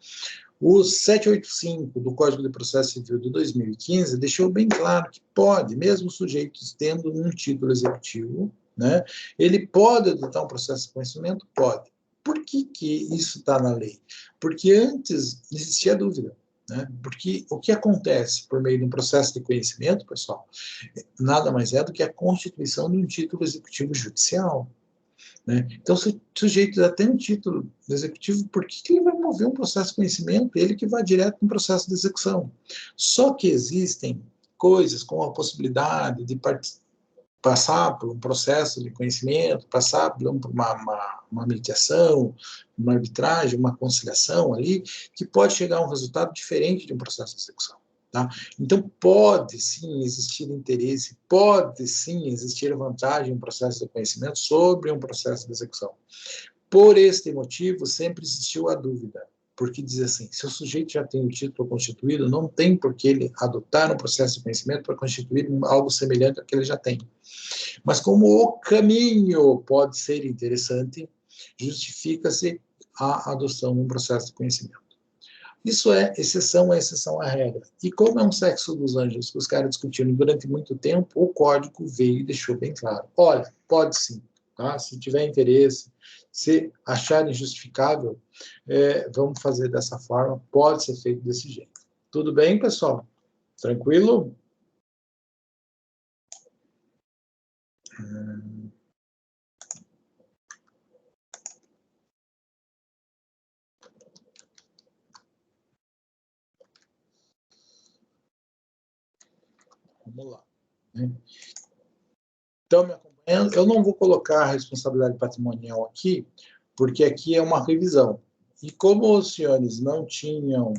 O 785 do Código de Processo Civil de 2015 deixou bem claro que pode, mesmo sujeitos tendo um título executivo, né, ele pode adotar um processo de conhecimento? Pode. Por que isso está na lei? Porque antes existia dúvida. Né? Porque o que acontece por meio de um processo de conhecimento, pessoal, nada mais é do que a constituição de um título executivo judicial. Né? Então, se o sujeito já tem um título executivo, por que ele vai mover um processo de conhecimento? Ele que vai direto no processo de execução. Só que existem coisas com a possibilidade de passar por um processo de conhecimento, passar por uma mediação, uma arbitragem, uma conciliação ali, que pode chegar a um resultado diferente de um processo de execução. Tá? Então, pode sim existir interesse, pode sim existir vantagem em um processo de conhecimento sobre um processo de execução. Por este motivo, sempre existiu a dúvida, porque diz assim, se o sujeito já tem o título constituído, não tem por que ele adotar um processo de conhecimento para constituir algo semelhante ao que ele já tem. Mas como o caminho pode ser interessante, justifica-se a adoção de um processo de conhecimento. Isso é exceção à regra. E como é um sexo dos anjos que os caras discutiram durante muito tempo, o código veio e deixou bem claro. Olha, pode sim, tá? Se tiver interesse, se acharem justificável, vamos fazer dessa forma, pode ser feito desse jeito. Tudo bem, pessoal? Tranquilo? Vamos lá. Então, me acompanhando, eu não vou colocar a responsabilidade patrimonial aqui, porque aqui é uma revisão. E como os senhores não tinham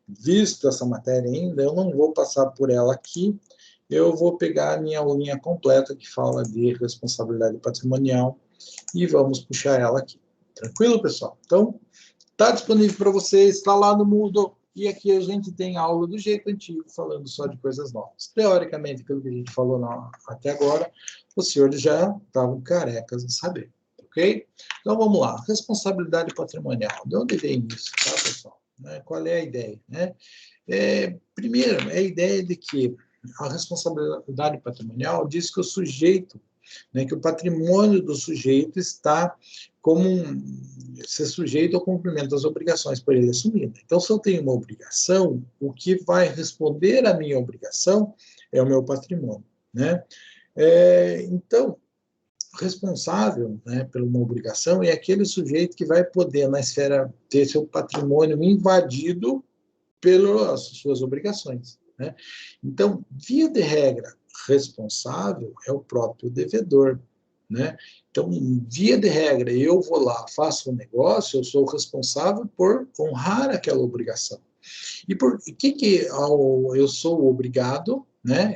visto essa matéria ainda, eu não vou passar por ela aqui, eu vou pegar a minha aulinha completa que fala de responsabilidade patrimonial e vamos puxar ela aqui. Tranquilo, pessoal? Então, está disponível para vocês, está lá no Moodle, e aqui a gente tem aula do jeito antigo, falando só de coisas novas. Teoricamente, pelo que a gente falou até agora, os senhores já estavam carecas de saber, ok? Então, vamos lá. Responsabilidade patrimonial. De onde vem isso, tá, pessoal? Qual é a ideia? Primeiro, é a ideia de que a responsabilidade patrimonial diz que o sujeito, que o patrimônio do sujeito está como ser sujeito ao cumprimento das obrigações por ele assumidas. Então, se eu tenho uma obrigação, o que vai responder à minha obrigação é o meu patrimônio. Então, responsável por uma obrigação é aquele sujeito que vai poder, na esfera, ter seu patrimônio invadido pelas suas obrigações. Então, via de regra, responsável é o próprio devedor. Então, via de regra, eu vou lá, faço um negócio, eu sou responsável por honrar aquela obrigação. E por que eu sou obrigado,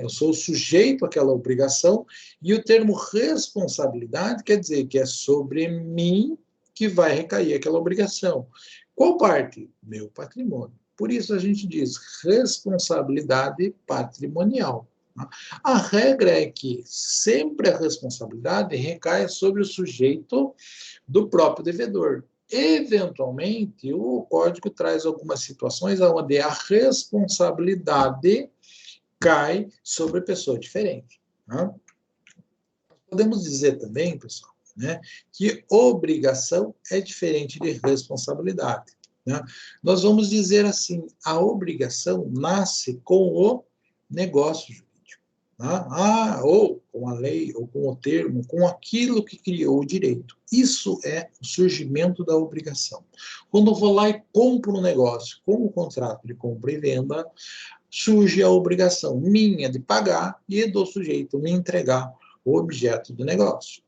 eu sou sujeito àquela obrigação, e o termo responsabilidade quer dizer que é sobre mim que vai recair aquela obrigação. Qual parte? Meu patrimônio. Por isso a gente diz responsabilidade patrimonial. A regra é que sempre a responsabilidade recai sobre o sujeito do próprio devedor. Eventualmente, o código traz algumas situações onde a responsabilidade cai sobre pessoa diferente. Podemos dizer também, pessoal, que obrigação é diferente de responsabilidade. Nós vamos dizer assim, a obrigação nasce com o negócio jurídico. Ou com a lei, ou com o termo, com aquilo que criou o direito. Isso é o surgimento da obrigação. Quando eu vou lá e compro um negócio, com o contrato de compra e venda, surge a obrigação minha de pagar e do sujeito me entregar o objeto do negócio.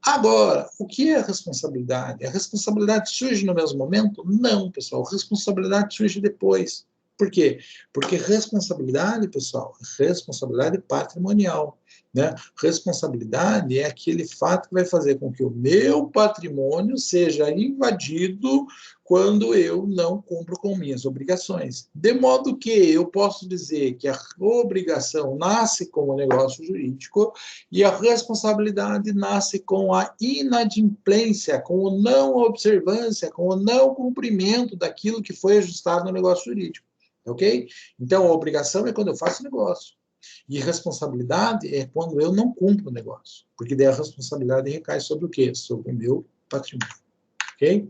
Agora, o que é a responsabilidade? A responsabilidade surge no mesmo momento? Não, pessoal. A responsabilidade surge depois. Por quê? Porque responsabilidade, pessoal, responsabilidade patrimonial. Responsabilidade é aquele fato que vai fazer com que o meu patrimônio seja invadido quando eu não cumpro com minhas obrigações. De modo que eu posso dizer que a obrigação nasce com o negócio jurídico e a responsabilidade nasce com a inadimplência, com a não observância, com o não cumprimento daquilo que foi ajustado no negócio jurídico. Ok? Então, a obrigação é quando eu faço negócio. E responsabilidade é quando eu não cumpro o negócio. Porque daí a responsabilidade recai sobre o quê? Sobre o meu patrimônio. Ok?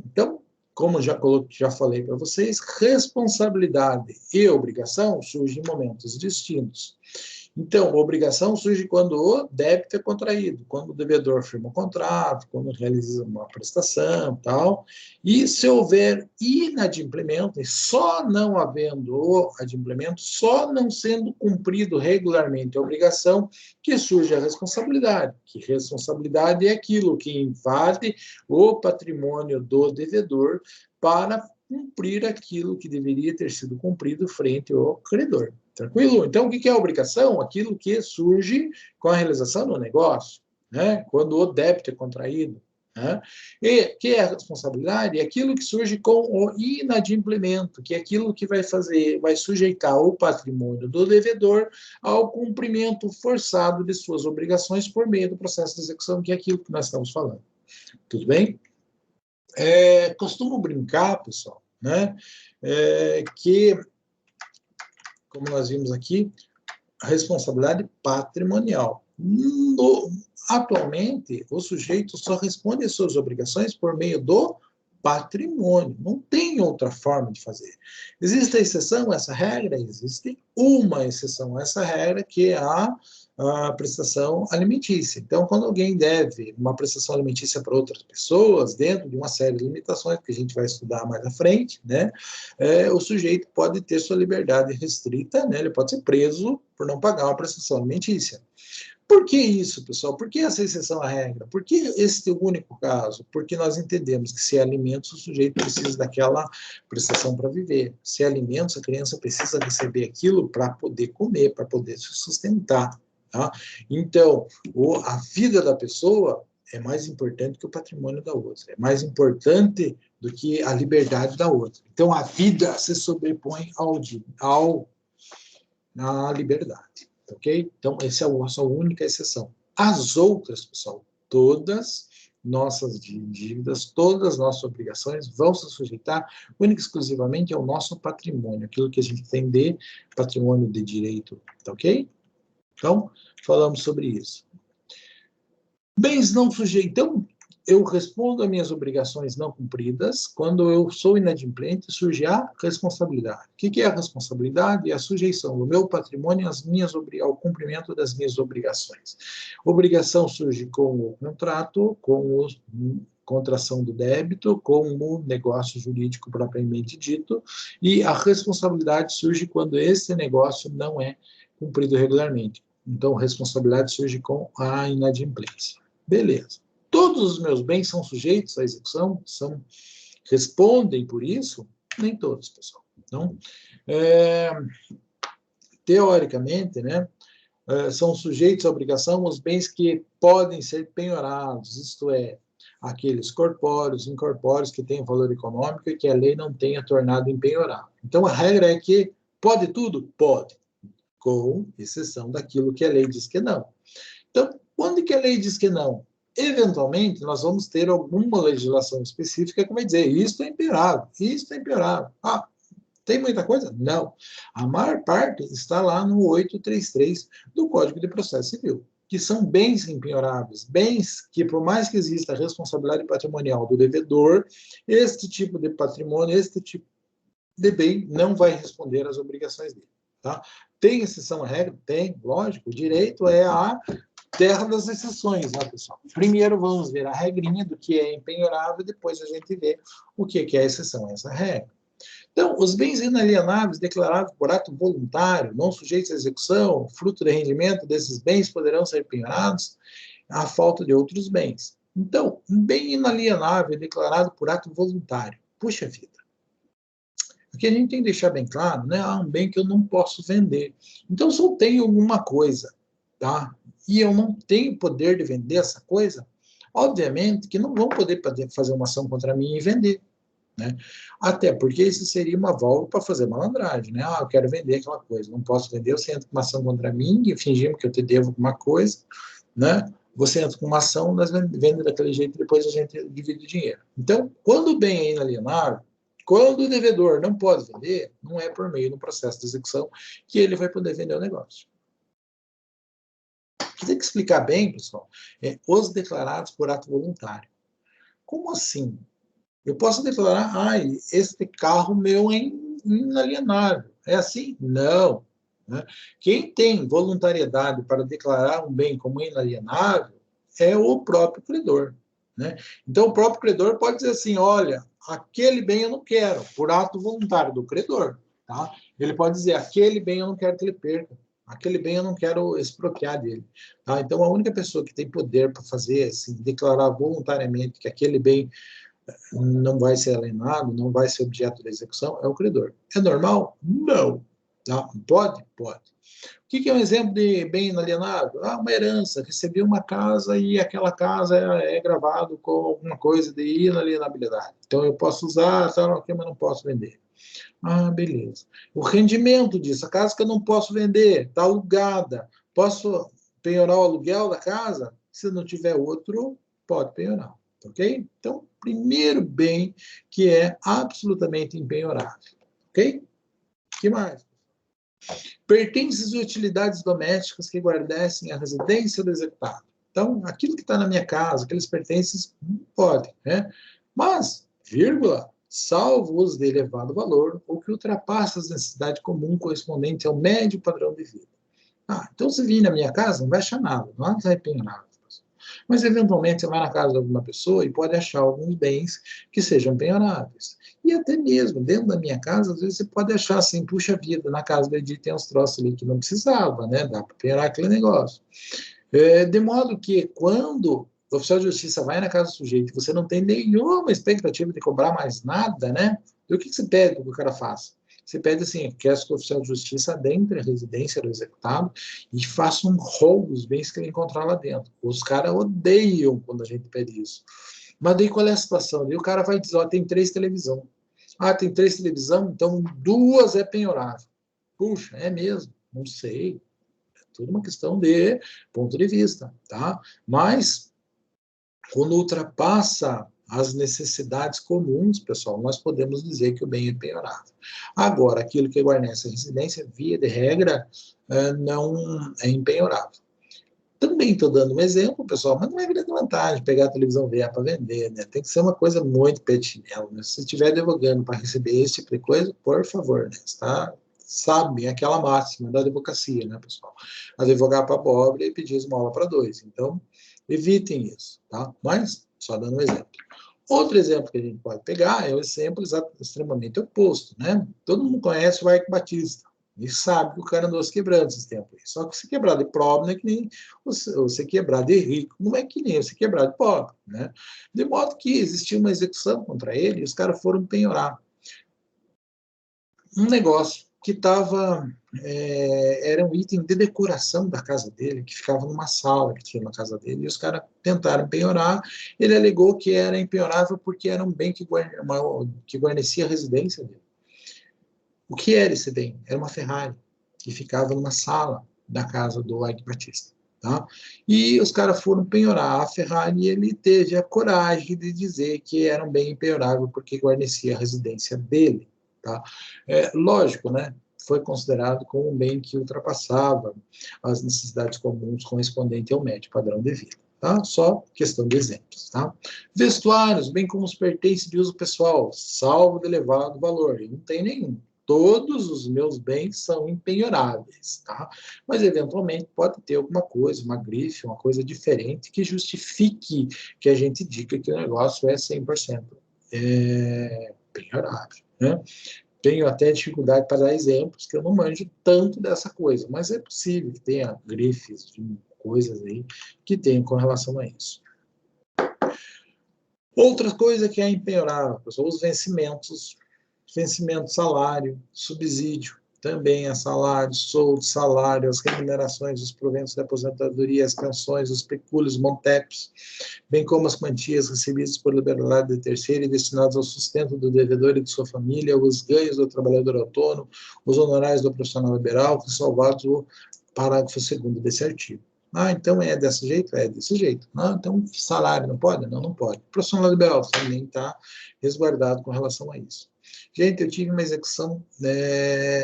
Então, como já falei para vocês, responsabilidade e obrigação surgem em momentos distintos. Então, a obrigação surge quando o débito é contraído, quando o devedor firma um contrato, quando realiza uma prestação e tal. E se houver inadimplemento, e só não havendo o adimplemento, só não sendo cumprido regularmente a obrigação, que surge a responsabilidade. Que responsabilidade é aquilo que invade o patrimônio do devedor para cumprir aquilo que deveria ter sido cumprido frente ao credor. Tranquilo? Então, o que é a obrigação? Aquilo que surge com a realização do negócio, né? Quando o débito é contraído. Né? E que é a responsabilidade? É aquilo que surge com o inadimplemento, que é aquilo que vai sujeitar o patrimônio do devedor ao cumprimento forçado de suas obrigações por meio do processo de execução, que é aquilo que nós estamos falando. Tudo bem? Costumo brincar, pessoal, né? Que, como nós vimos aqui, a responsabilidade patrimonial. Atualmente, o sujeito só responde às suas obrigações por meio do patrimônio. Não tem outra forma de fazer. Existe a exceção a essa regra? Existe uma exceção a essa regra, que é a prestação alimentícia. Então, quando alguém deve uma prestação alimentícia para outras pessoas, dentro de uma série de limitações que a gente vai estudar mais à frente, né, o sujeito pode ter sua liberdade restrita, né, ele pode ser preso por não pagar uma prestação alimentícia. Por que isso, pessoal? Por que essa exceção à regra? Por que esse único caso? Porque nós entendemos que se é alimentos, o sujeito precisa daquela prestação para viver. Se é alimentos, a criança precisa receber aquilo para poder comer, para poder se sustentar. Tá? Então, a vida da pessoa é mais importante que o patrimônio da outra. É mais importante do que a liberdade da outra. Então, a vida se sobrepõe à liberdade. Ok? Então, essa é a sua única exceção. As outras, pessoal, todas nossas dívidas, todas as nossas obrigações vão se sujeitar única e exclusivamente ao nosso patrimônio, aquilo que a gente tem de patrimônio de direito, tá ok? Então, falamos sobre isso. Bens não sujeitos. Então, eu respondo às minhas obrigações não cumpridas. Quando eu sou inadimplente, surge a responsabilidade. O que é a responsabilidade? É a sujeição do meu patrimônio ao cumprimento das minhas obrigações. Obrigação surge com o contrato, com a contração do débito, com o negócio jurídico propriamente dito, e a responsabilidade surge quando esse negócio não é cumprido regularmente. Então, responsabilidade surge com a inadimplência. Beleza. Todos os meus bens são sujeitos à execução? Respondem por isso? Nem todos, pessoal. Então, teoricamente, né, são sujeitos à obrigação os bens que podem ser penhorados, isto é, aqueles corpóreos, incorpóreos que têm valor econômico e que a lei não tenha tornado impenhorável. Então, a regra é que pode tudo? Pode, com exceção daquilo que a lei diz que não. Então, quando que a lei diz que não? Eventualmente, nós vamos ter alguma legislação específica que vai dizer isto é impenhorável, isto é impenhorável. Ah, tem muita coisa? Não. A maior parte está lá no 833 do Código de Processo Civil, que são bens impenhoráveis, bens que, por mais que exista a responsabilidade patrimonial do devedor, este tipo de patrimônio, este tipo de bem não vai responder às obrigações dele. Tá? Tem exceção à regra? Tem, lógico. O direito é a terra das exceções, né, pessoal? Primeiro vamos ver a regrinha do que é impenhorável, depois a gente vê o que é a exceção a essa regra. Então, os bens inalienáveis declarados por ato voluntário, não sujeitos à execução, fruto de rendimento desses bens poderão ser penhorados à falta de outros bens. Então, um bem inalienável declarado por ato voluntário. Puxa vida. Aqui a gente tem que deixar bem claro, né? Um bem que eu não posso vender. Então, se eu tenho alguma coisa, tá? E eu não tenho poder de vender essa coisa, obviamente que não vão poder fazer uma ação contra mim e vender. Né? Até porque isso seria uma válvula para fazer malandragem. Né? Eu quero vender aquela coisa, não posso vender, você entra com uma ação contra mim e fingimos que eu te devo alguma coisa, né? Você entra com uma ação, nós vendemos daquele jeito e depois a gente divide o dinheiro. Então, quando o bem é inalienável, quando o devedor não pode vender, não é por meio do processo de execução que ele vai poder vender o negócio. Tem que explicar bem, pessoal, os declarados por ato voluntário. Como assim? Eu posso declarar, este carro meu é inalienável. É assim? Não. né? Quem tem voluntariedade para declarar um bem como inalienável é o próprio credor, né? Então, o próprio credor pode dizer assim, olha, aquele bem eu não quero, por ato voluntário do credor, tá? Ele pode dizer, aquele bem eu não quero que ele perca, aquele bem eu não quero expropriar dele, tá? Então, a única pessoa que tem poder para fazer, assim, declarar voluntariamente que aquele bem não vai ser alienado, não vai ser objeto da execução, é o credor. É normal? Não. Tá? Pode? Pode. O que é um exemplo de bem inalienável? Ah, uma herança. Recebi uma casa e aquela casa é gravado com alguma coisa de inalienabilidade. Então, eu posso usar, mas não posso vender. Ah, beleza. O rendimento disso, a casa que eu não posso vender, está alugada. Posso penhorar o aluguel da casa? Se não tiver outro, pode penhorar. Ok? Então, primeiro bem que é absolutamente impenhorável. Ok? O que mais? Pertences e utilidades domésticas que guarnecem a residência do executado. Então, aquilo que está na minha casa, aqueles pertences, pode, né? Mas, vírgula, salvo os de elevado valor ou que ultrapassa as necessidades comuns correspondentes ao médio padrão de vida. Ah, então, se vir na minha casa, não vai achar nada, não vai ter nada. Mas, eventualmente, você vai na casa de alguma pessoa e pode achar alguns bens que sejam penhoráveis. E até mesmo, dentro da minha casa, às vezes você pode achar assim, puxa vida, na casa do Edith tem uns troços ali que não precisava, né? Dá para penhorar aquele negócio. De modo que, quando o oficial de justiça vai na casa do sujeito e você não tem nenhuma expectativa de cobrar mais nada, né? E o que você pede que o cara faça? Você pede assim, quer que o oficial de justiça adentre a residência do executado e faça um rol dos bens que ele encontrar lá dentro. Os caras odeiam quando a gente pede isso. Mas daí qual é a situação? Daí o cara vai dizer, ó, tem 3 televisão. Ah, tem 3 televisão? Então 2 é penhorável. Puxa, é mesmo? Não sei. É tudo uma questão de ponto de vista, tá? Mas, quando ultrapassa as necessidades comuns, pessoal, nós podemos dizer que o bem é penhorável. Agora, aquilo que guarnece a residência, via de regra, não é impenhorável. Também estou dando um exemplo, pessoal, mas não é grande vantagem pegar a televisão velha para vender, né? Tem que ser uma coisa muito petinel, né? Se estiver advogando para receber esse tipo de coisa, por favor, né? Tá? Sabe aquela máxima da advocacia, né, pessoal? Advogar para pobre e pedir esmola para 2. Então, evitem isso, tá? Mas, só dando um exemplo. Outro exemplo que a gente pode pegar é o exemplo extremamente oposto, né? Todo mundo conhece o Ike Batista. E sabe que o cara andou se quebrando esses tempos. Só que se quebrar de pobre não é que nem você quebrar de rico, não é que nem você quebrar de pobre, né? De modo que existia uma execução contra ele e os caras foram penhorar um negócio que era um item de decoração da casa dele, que ficava numa sala que tinha na casa dele, e os caras tentaram penhorar. Ele alegou que era impenhorável porque era um bem que guarnecia a residência dele. O que era esse bem? Era uma Ferrari, que ficava numa sala da casa do Ike Batista. Tá? E os caras foram penhorar a Ferrari e ele teve a coragem de dizer que era um bem impenhorável porque guarnecia a residência dele. Tá? Lógico, né? Foi considerado como um bem que ultrapassava as necessidades comuns correspondentes ao médio padrão de vida. Tá? Só questão de exemplos. Tá? Vestuários, bem como os pertences de uso pessoal, salvo de elevado valor. E não tem nenhum. Todos os meus bens são impenhoráveis, tá? Mas, eventualmente, pode ter alguma coisa, uma grife, uma coisa diferente que justifique que a gente diga que o negócio é 100% penhorável, né? Tenho até dificuldade para dar exemplos, que eu não manjo tanto dessa coisa, mas é possível que tenha grifes de coisas aí que tenham com relação a isso. Outra coisa que é impenhorável, pessoal, os vencimento, salário, subsídio, também é salário, soldo, salário, as remunerações, os proventos da aposentadoria, as pensões, os pecúlios, montepes, bem como as quantias recebidas por liberdade de terceiro e destinadas ao sustento do devedor e de sua família, os ganhos do trabalhador autônomo, os honorários do profissional liberal, ressalvados o parágrafo 2º desse artigo. Ah, então é desse jeito? É desse jeito. Ah, então salário não pode? Não, não pode. O profissional liberal também está resguardado com relação a isso. Gente, eu tive uma execução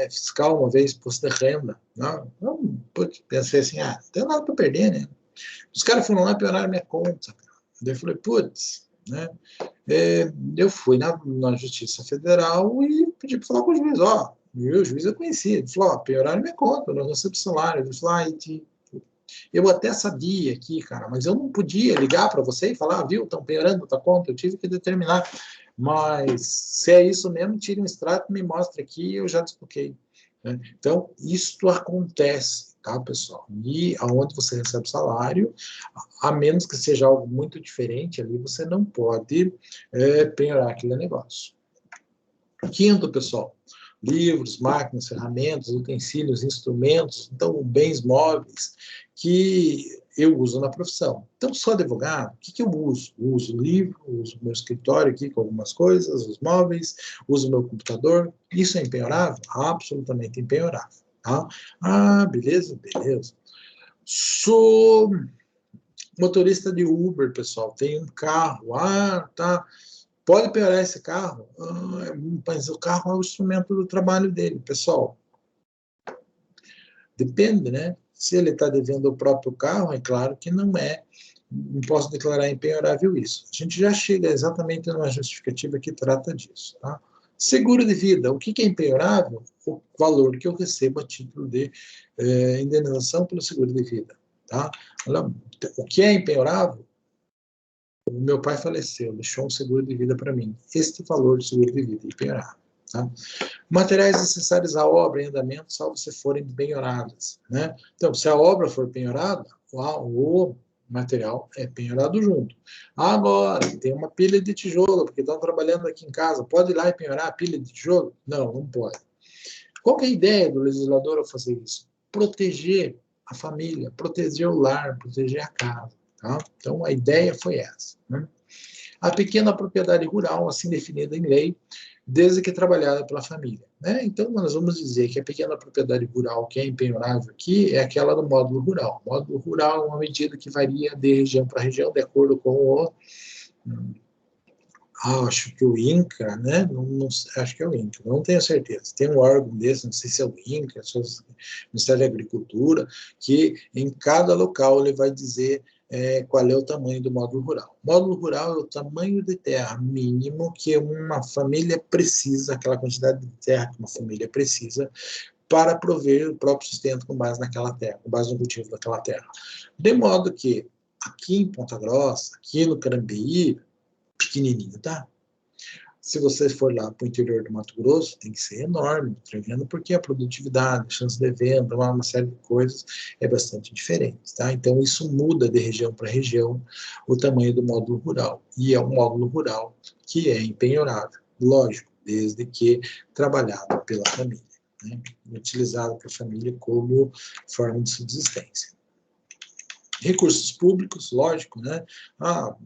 fiscal uma vez, imposto de renda. Não, pensei assim, não tem nada para perder, né? Os caras foram lá e pegaram minha conta. Daí eu falei, putz, né? Eu fui na Justiça Federal e pedi para falar com o juiz, Meu juiz eu conhecia. Ele falou, penhoraram minha conta, eu não recebo salário. Ele falou, eu até sabia aqui, cara, mas eu não podia ligar para você e falar, viu, estão penhorando a tua conta, eu tive que determinar. Mas se é isso mesmo, tire um extrato, me mostre aqui e eu já desbloqueei. Né? Então, isso acontece, tá, pessoal? E aonde você recebe salário, a menos que seja algo muito diferente ali, você não pode penhorar aquele negócio. Quinto, pessoal, livros, máquinas, ferramentas, utensílios, instrumentos, então bens móveis que eu uso na profissão. Então, sou advogado, o que eu uso? Uso livro, uso meu escritório aqui com algumas coisas, os móveis, uso meu computador. Isso é empenhorável? Absolutamente empenhorável. Tá? Ah, beleza, beleza. Sou motorista de Uber, pessoal, tenho um carro. Ah, tá. Pode piorar esse carro? Mas o carro é o instrumento do trabalho dele, pessoal. Depende, né? Se ele está devendo o próprio carro, é claro que não posso declarar empenhorável isso. A gente já chega exatamente numa justificativa que trata disso, tá? Seguro de vida, o que é empenhorável? O valor que eu recebo a título de indenização pelo seguro de vida, tá? O que é empenhorável? O meu pai faleceu, deixou um seguro de vida para mim. Este valor de seguro de vida é empenhorável. Tá? Materiais necessários à obra em andamento, salvo se forem penhoradas. Né? Então, se a obra for penhorada, o material é penhorado junto. Agora, tem uma pilha de tijolo, porque estão trabalhando aqui em casa, pode ir lá e penhorar a pilha de tijolo? Não, não pode. Qual que é a ideia do legislador ao fazer isso? Proteger a família, proteger o lar, proteger a casa. Tá? Então, a ideia foi essa. Né? A pequena propriedade rural, assim definida em lei, desde que trabalhada pela família. Né? Então, nós vamos dizer que a pequena propriedade rural que é empenhorável aqui é aquela do módulo rural. O módulo rural é uma medida que varia de região para região, de acordo com o... acho que o INCRA, né? Acho que é o INCRA, não tenho certeza. Tem um órgão desse, não sei se é o INCRA, se é o Ministério da Agricultura, que em cada local ele vai dizer qual é o tamanho do módulo rural. O módulo rural é o tamanho de terra mínimo que uma família precisa, aquela quantidade de terra que uma família precisa, para prover o próprio sustento com base naquela terra, com base no cultivo daquela terra. De modo que aqui em Ponta Grossa, aqui no Carambeí, pequenininho, tá? Se você for lá para o interior do Mato Grosso, tem que ser enorme, porque a produtividade, a chance de venda, uma série de coisas é bastante diferente. Tá? Então, isso muda de região para região o tamanho do módulo rural. E é um módulo rural que é empenhorável, lógico, desde que trabalhado pela família, né? Utilizado pela família como forma de subsistência. Recursos públicos, lógico, né?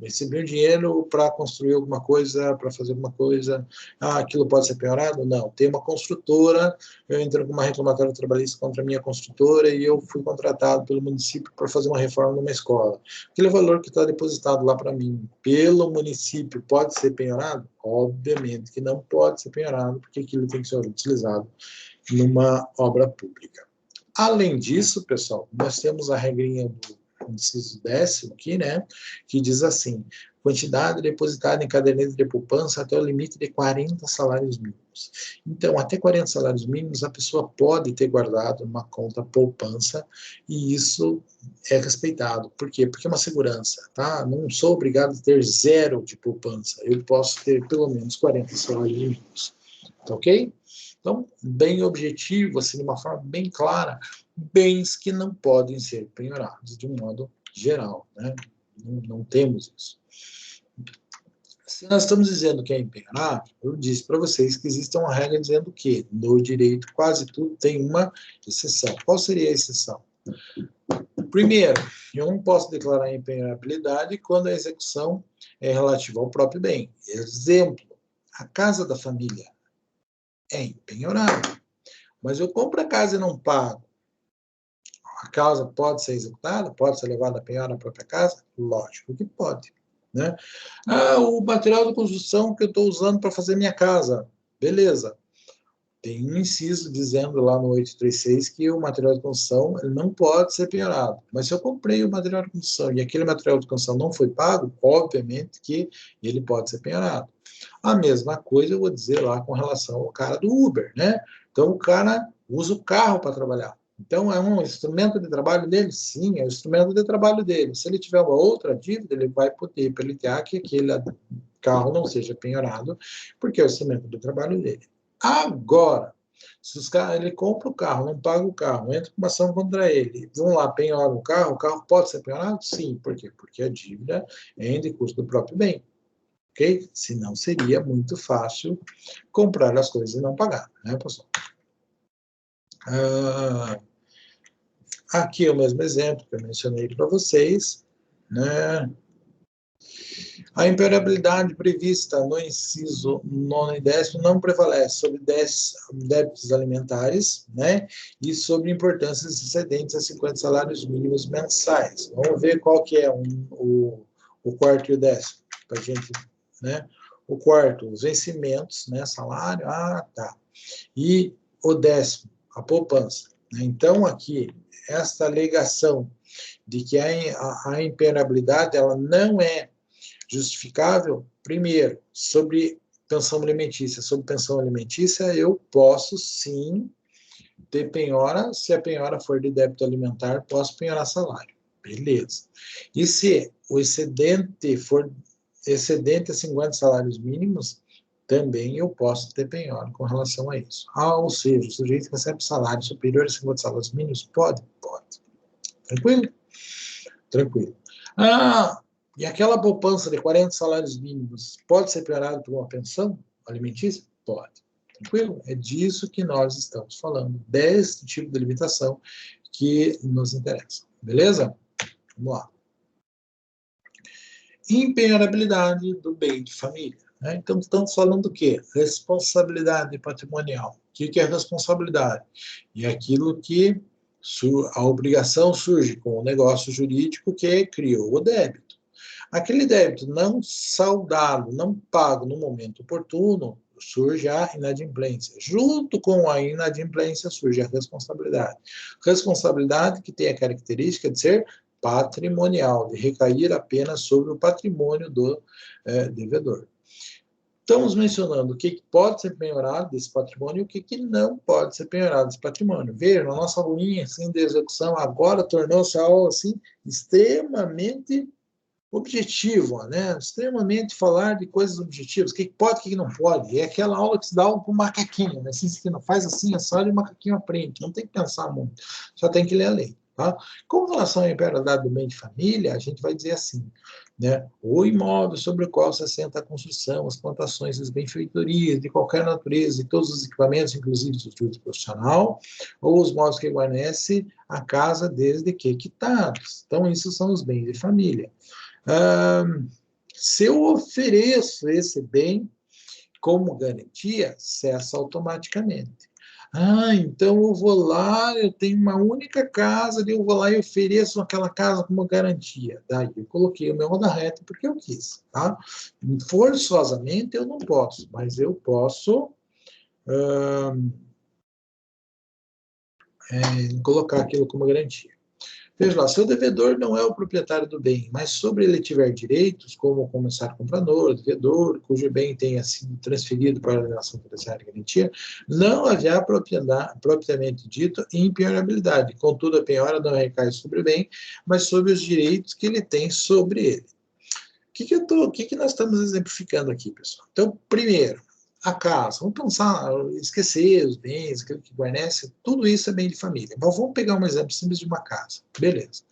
Recebi um dinheiro para construir alguma coisa, para fazer alguma coisa, aquilo pode ser penhorado? Não. Tem uma construtora, eu entro com uma reclamatória trabalhista contra a minha construtora e eu fui contratado pelo município para fazer uma reforma numa escola. Aquele valor que está depositado lá para mim pelo município pode ser penhorado? Obviamente que não pode ser penhorado, porque aquilo tem que ser utilizado numa obra pública. Além disso, pessoal, nós temos a regrinha do inciso 10º aqui, né, que diz assim, quantidade depositada em caderneta de poupança até o limite de 40 salários mínimos. Então, até 40 salários mínimos, a pessoa pode ter guardado uma conta poupança e isso é respeitado. Por quê? Porque é uma segurança, tá? Não sou obrigado a ter 0 de poupança, eu posso ter pelo menos 40 salários mínimos, tá ok? Então, bem objetivo, assim, de uma forma bem clara, bens que não podem ser penhorados de um modo geral, né? Não temos isso. Se nós estamos dizendo que é empenhorável, eu disse para vocês que existe uma regra dizendo que no direito quase tudo tem uma exceção. Qual seria a exceção? Primeiro, eu não posso declarar empenhorabilidade quando a execução é relativa ao próprio bem. Exemplo, a casa da família é empenhorável, mas eu compro a casa e não pago. A causa pode ser executada? Pode ser levada a penhora na própria casa? Lógico que pode. Né? O material de construção que eu estou usando para fazer minha casa. Beleza. Tem um inciso dizendo lá no 836 que o material de construção ele não pode ser penhorado. Mas se eu comprei o material de construção e aquele material de construção não foi pago, obviamente que ele pode ser penhorado. A mesma coisa eu vou dizer lá com relação ao cara do Uber, né? Então, o cara usa o carro para trabalhar. Então, é um instrumento de trabalho dele? Sim, é um instrumento de trabalho dele. Se ele tiver uma outra dívida, ele vai poder pleitear que aquele carro não seja penhorado, porque é o instrumento do trabalho dele. Agora, se ele compra o carro, não paga o carro, entra com uma ação contra ele, vão lá, penhoram o carro pode ser penhorado? Sim. Por quê? Porque a dívida é em decurso do próprio bem. Ok? Senão seria muito fácil comprar as coisas e não pagar, né, pessoal? Aqui é o mesmo exemplo que eu mencionei para vocês, né? A imperabilidade prevista no inciso 9 e 10º não prevalece sobre débitos alimentares, né? E sobre importâncias excedentes a 50 salários mínimos mensais. Vamos ver qual que é o quarto e o 10º, para a gente, né? O quarto, os vencimentos, né? Salário, tá. E o 10º, a poupança. Então, aqui, esta alegação de que a imperabilidade ela não é justificável, primeiro, sobre pensão alimentícia. Sobre pensão alimentícia, eu posso sim ter penhora, se a penhora for de débito alimentar, posso penhorar salário. Beleza. E se o excedente for excedente a 50 salários mínimos, também eu posso ter penhora com relação a isso. Ou seja, o sujeito que recebe salário superior a 50 salários mínimos, pode? Pode. Tranquilo? Tranquilo. E aquela poupança de 40 salários mínimos pode ser penhorada por uma pensão alimentícia? Pode. Tranquilo? É disso que nós estamos falando, desse tipo de limitação que nos interessa. Beleza? Vamos lá. Impenhorabilidade do bem de família. Né? Então, estamos falando do quê? Responsabilidade patrimonial. O que é responsabilidade? É aquilo que a obrigação surge com o negócio jurídico que criou o débito. Aquele débito não saldado, não pago no momento oportuno, surge a inadimplência. Junto com a inadimplência surge a responsabilidade. Responsabilidade que tem a característica de ser patrimonial, de recair apenas sobre o patrimônio do devedor. Estamos mencionando o que pode ser penhorado desse patrimônio e o que não pode ser penhorado desse patrimônio. Veja, a nossa linha assim, de execução agora tornou-se algo assim, extremamente objetivo, né? Extremamente falar de coisas objetivas, o que pode, o que não pode. É aquela aula que se dá para o macaquinho, né? Assim, que não faz assim, é só e o macaquinho aprende. Não tem que pensar muito, só tem que ler a lei. Tá? Com relação à imperabilidade do bem de família, a gente vai dizer assim, né? O imóvel sobre o qual se assenta a construção, as plantações, as benfeitorias de qualquer natureza e todos os equipamentos, inclusive do uso profissional, ou os móveis que guarnecem a casa desde que quitados. Então, isso são os bens de família. Se eu ofereço esse bem como garantia, cessa automaticamente. Então eu vou lá, eu tenho uma única casa, eu vou lá e ofereço aquela casa como garantia. Daí eu coloquei o meu roda reta porque eu quis. Tá? Forçosamente eu não posso, mas eu posso colocar aquilo como garantia. Veja lá, se o devedor não é o proprietário do bem, mas sobre ele tiver direitos, como comissário comprador, devedor, cujo bem tenha sido transferido para a alienação fiduciária de garantia, não haverá propriamente dito impenhorabilidade. Contudo, a penhora não recai sobre o bem, mas sobre os direitos que ele tem sobre ele. O que nós estamos exemplificando aqui, pessoal? Então, primeiro, a casa. Vamos pensar, esquecer os bens, aquilo que guarnece, tudo isso é bem de família. Mas vamos pegar um exemplo simples de uma casa. Beleza.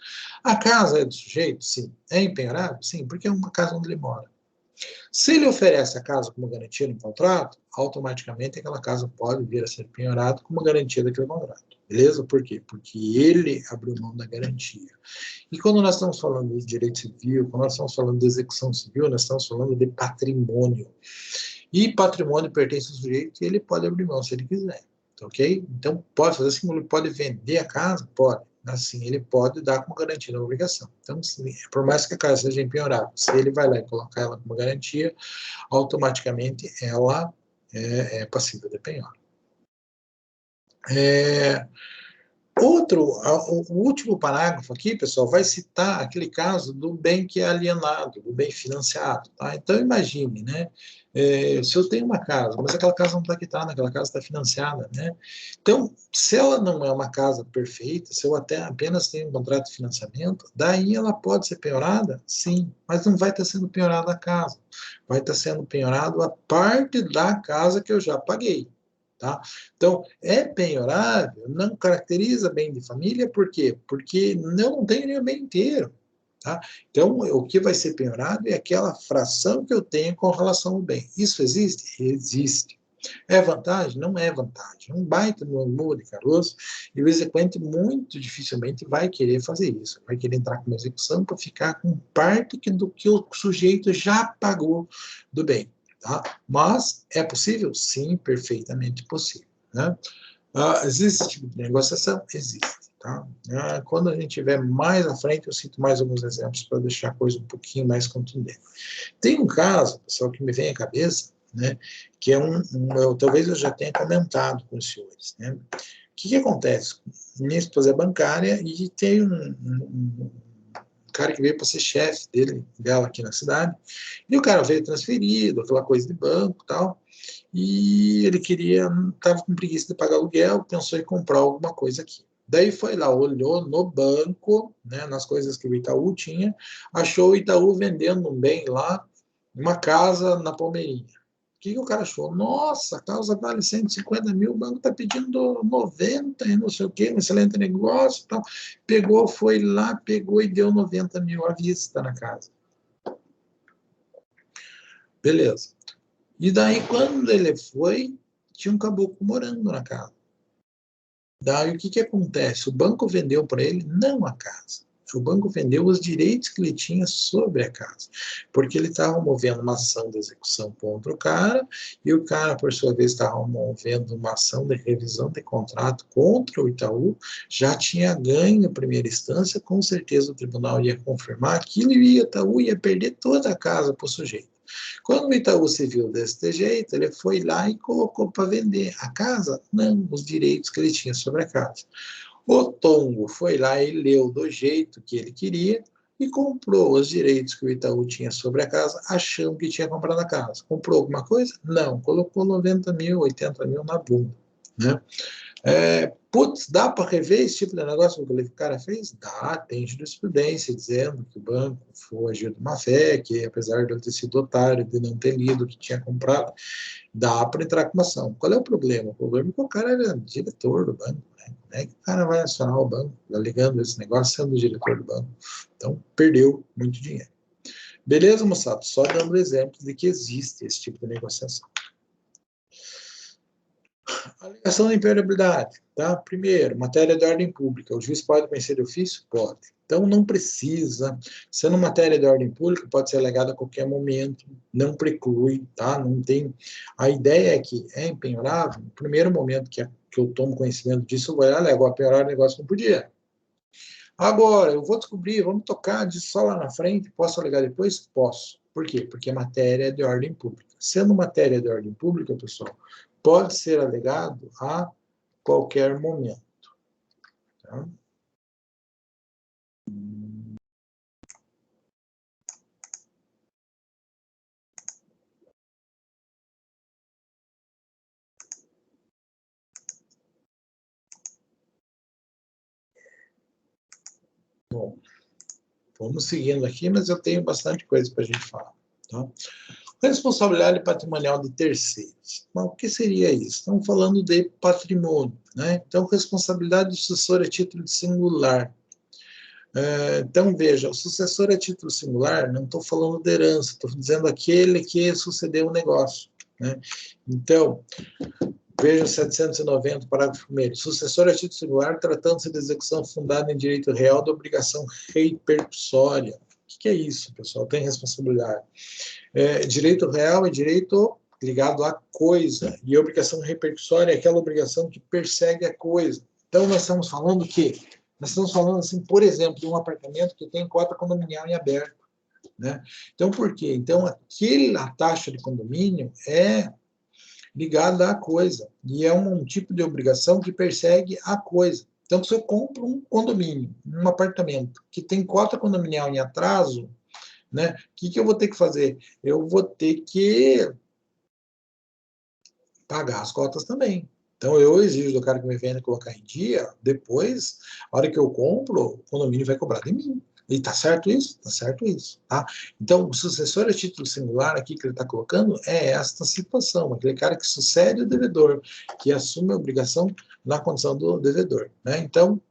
A casa é do sujeito? Sim. É empenhorável? Sim, porque é uma casa onde ele mora. Se ele oferece a casa como garantia no contrato, automaticamente aquela casa pode vir a ser penhorada como garantia daquele contrato. Beleza? Por quê? Porque ele abriu mão da garantia. E quando nós estamos falando de direito civil, quando nós estamos falando de execução civil, nós estamos falando de patrimônio. E patrimônio pertence ao sujeito e ele pode abrir mão se ele quiser. Ok? Então, pode fazer assim, ele pode vender a casa? Pode. Assim, ele pode dar como garantia na obrigação. Então, por mais que a casa seja empenhorada, se ele vai lá e colocar ela como garantia, automaticamente ela é passível de penhora. O último parágrafo aqui, pessoal, vai citar aquele caso do bem que é alienado, do bem financiado. Tá? Então, imagine, né? Se eu tenho uma casa, mas aquela casa não está quitada, aquela casa está financiada, né? Então, se ela não é uma casa perfeita, se eu até apenas tenho um contrato de financiamento, daí ela pode ser penhorada? Sim, mas não vai estar sendo penhorada a casa. Vai estar sendo penhorado a parte da casa que eu já paguei. Tá? Então, é penhorável, não caracteriza bem de família, por quê? Porque eu não tenho nem o bem inteiro. Tá? Então, o que vai ser penhorado é aquela fração que eu tenho com relação ao bem. Isso existe? Existe. É vantagem? Não é vantagem. Um baita no murro de caroço, e o exequente muito dificilmente vai querer fazer isso. Vai querer entrar com uma execução para ficar com parte do que o sujeito já pagou do bem. Tá? Mas é possível? Sim, perfeitamente possível. Né? Existe esse tipo de negociação? Existe. Tá? Quando a gente tiver mais à frente, eu cito mais alguns exemplos para deixar a coisa um pouquinho mais contundente. Tem um caso, pessoal, que me vem à cabeça, né, que é talvez eu já tenha comentado com os senhores. Né? O que acontece? Minha esposa é bancária e tem um cara que veio para ser chefe dela aqui na cidade, e o cara veio transferido, aquela coisa de banco e tal, e ele estava com preguiça de pagar aluguel, pensou em comprar alguma coisa aqui. Daí foi lá, olhou no banco, né, nas coisas que o Itaú tinha, achou o Itaú vendendo um bem lá, uma casa na Palmeirinha. O que o cara achou? Nossa, a casa vale 150 mil, o banco está pedindo 90 e não sei o quê, um excelente negócio e tal. Pegou, foi lá, pegou e deu 90 mil à vista na casa. Beleza. E daí, quando ele foi, tinha um caboclo morando na casa. Daí, o que acontece? O banco vendeu para ele não a casa. O banco vendeu os direitos que ele tinha sobre a casa. Porque ele estava movendo uma ação de execução contra o cara, e o cara, por sua vez, estava movendo uma ação de revisão de contrato contra o Itaú, já tinha ganho em primeira instância, com certeza o tribunal ia confirmar aquilo e o Itaú ia perder toda a casa para o sujeito. Quando o Itaú se viu desse jeito, ele foi lá e colocou para vender a casa, não os direitos que ele tinha sobre a casa. O Tongo foi lá e leu do jeito que ele queria e comprou os direitos que o Itaú tinha sobre a casa, achando que tinha comprado a casa. Comprou alguma coisa? Não, colocou 90 mil, 80 mil na bunda. Né? Putz, dá para rever esse tipo de negócio que o cara fez? Dá, tem jurisprudência dizendo que o banco foi agir de má fé, que apesar de ele ter sido otário, de não ter lido o que tinha comprado, dá para entrar com uma ação. Qual é o problema? O problema é que o cara era diretor do banco. Né? Como é que o cara vai acionar o banco, alegando esse negócio sendo diretor do banco? Então, perdeu muito dinheiro. Beleza, moçada? Só dando exemplos de que existe esse tipo de negociação. Alegação da impermeabilidade, tá? Primeiro, matéria de ordem pública. O juiz pode conhecer de ofício? Pode. Então, não precisa. Sendo matéria de ordem pública, pode ser alegada a qualquer momento, não preclui, tá? Não tem... A ideia é que é impenhorável, no primeiro momento que eu tomo conhecimento disso, eu vou lá, alego a penhorar o negócio não podia. Agora, eu vou descobrir, vamos tocar disso só lá na frente, posso alegar depois? Posso. Por quê? Porque é matéria de ordem pública. Sendo matéria de ordem pública, pessoal, pode ser alegado a qualquer momento. Tá? Bom, vamos seguindo aqui, mas eu tenho bastante coisa para a gente falar. Tá? Responsabilidade patrimonial de terceiros. Mas o que seria isso? Estamos falando de patrimônio. Né? Então, responsabilidade do sucessor a título de singular. Então, veja, o sucessor a título singular, não estou falando de herança, estou dizendo aquele que sucedeu o negócio. Né? Então, veja o 790, parágrafo 1º. Sucessor a título singular, tratando-se de execução fundada em direito real da obrigação repercussória. O que é isso, pessoal? Tem responsabilidade. Direito real é direito ligado à coisa, e a obrigação repercussória é aquela obrigação que persegue a coisa. Então, nós estamos falando que nós estamos falando, assim, por exemplo, de um apartamento que tem cota condominial em aberto. Né? Então, por quê? Então, a taxa de condomínio é ligada à coisa, e é um tipo de obrigação que persegue a coisa. Então, se eu compro um condomínio, um apartamento, que tem cota condominial em atraso, né, o que eu vou ter que fazer? Eu vou ter que pagar as cotas também. Então, eu exijo do cara que me vende colocar em dia, depois, a hora que eu compro, o condomínio vai cobrar de mim. E tá certo isso? Tá certo isso. Tá? Então, o sucessor a título singular aqui que ele está colocando é esta situação, aquele cara que sucede o devedor, que assume a obrigação na condição do devedor. Né? Então,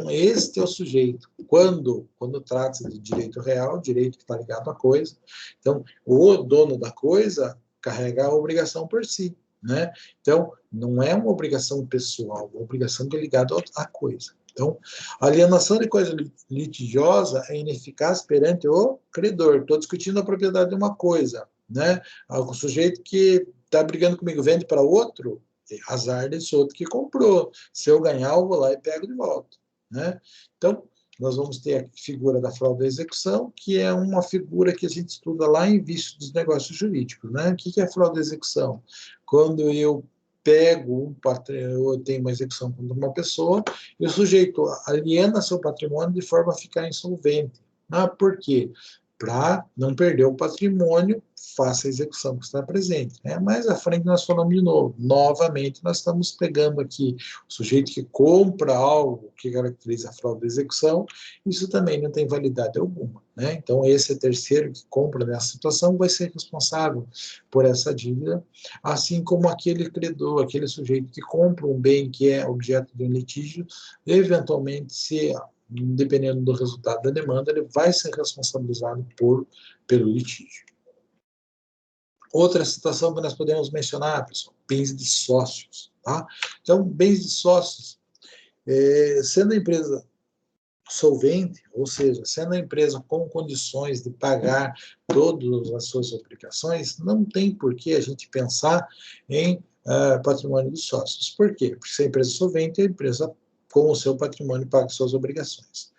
este é o sujeito. Quando trata-se de direito real, direito que está ligado à coisa, então, o dono da coisa carrega a obrigação por si. Né? Então, não é uma obrigação pessoal, é uma obrigação que é ligada à coisa. Então, a alienação de coisa litigiosa é ineficaz perante o credor. Estou discutindo a propriedade de uma coisa, né? O sujeito que está brigando comigo vende para outro, azar desse outro que comprou. Se eu ganhar, eu vou lá e pego de volta, né? Então, nós vamos ter a figura da fraude à execução, que é uma figura que a gente estuda lá em vício dos negócios jurídicos, né? O que é fraude à execução? Quando eu pego eu tenho uma execução contra uma pessoa, e o sujeito aliena seu patrimônio de forma a ficar insolvente. Por quê? Para não perder o patrimônio, faça a execução que está presente. Mais à frente nós falamos de novo. Novamente, nós estamos pegando aqui o sujeito que compra algo que caracteriza a fraude da execução, isso também não tem validade alguma. Né? Então, esse terceiro que compra nessa situação vai ser responsável por essa dívida, assim como aquele credor, aquele sujeito que compra um bem que é objeto de um litígio, eventualmente, dependendo do resultado da demanda, ele vai ser responsabilizado pelo litígio. Outra situação que nós podemos mencionar, pessoal, bens de sócios. Tá? Então, bens de sócios, sendo a empresa solvente, ou seja, sendo a empresa com condições de pagar todas as suas obrigações, não tem por que a gente pensar em patrimônio dos sócios. Por quê? Porque se a empresa é solvente, a empresa com o seu patrimônio paga suas obrigações.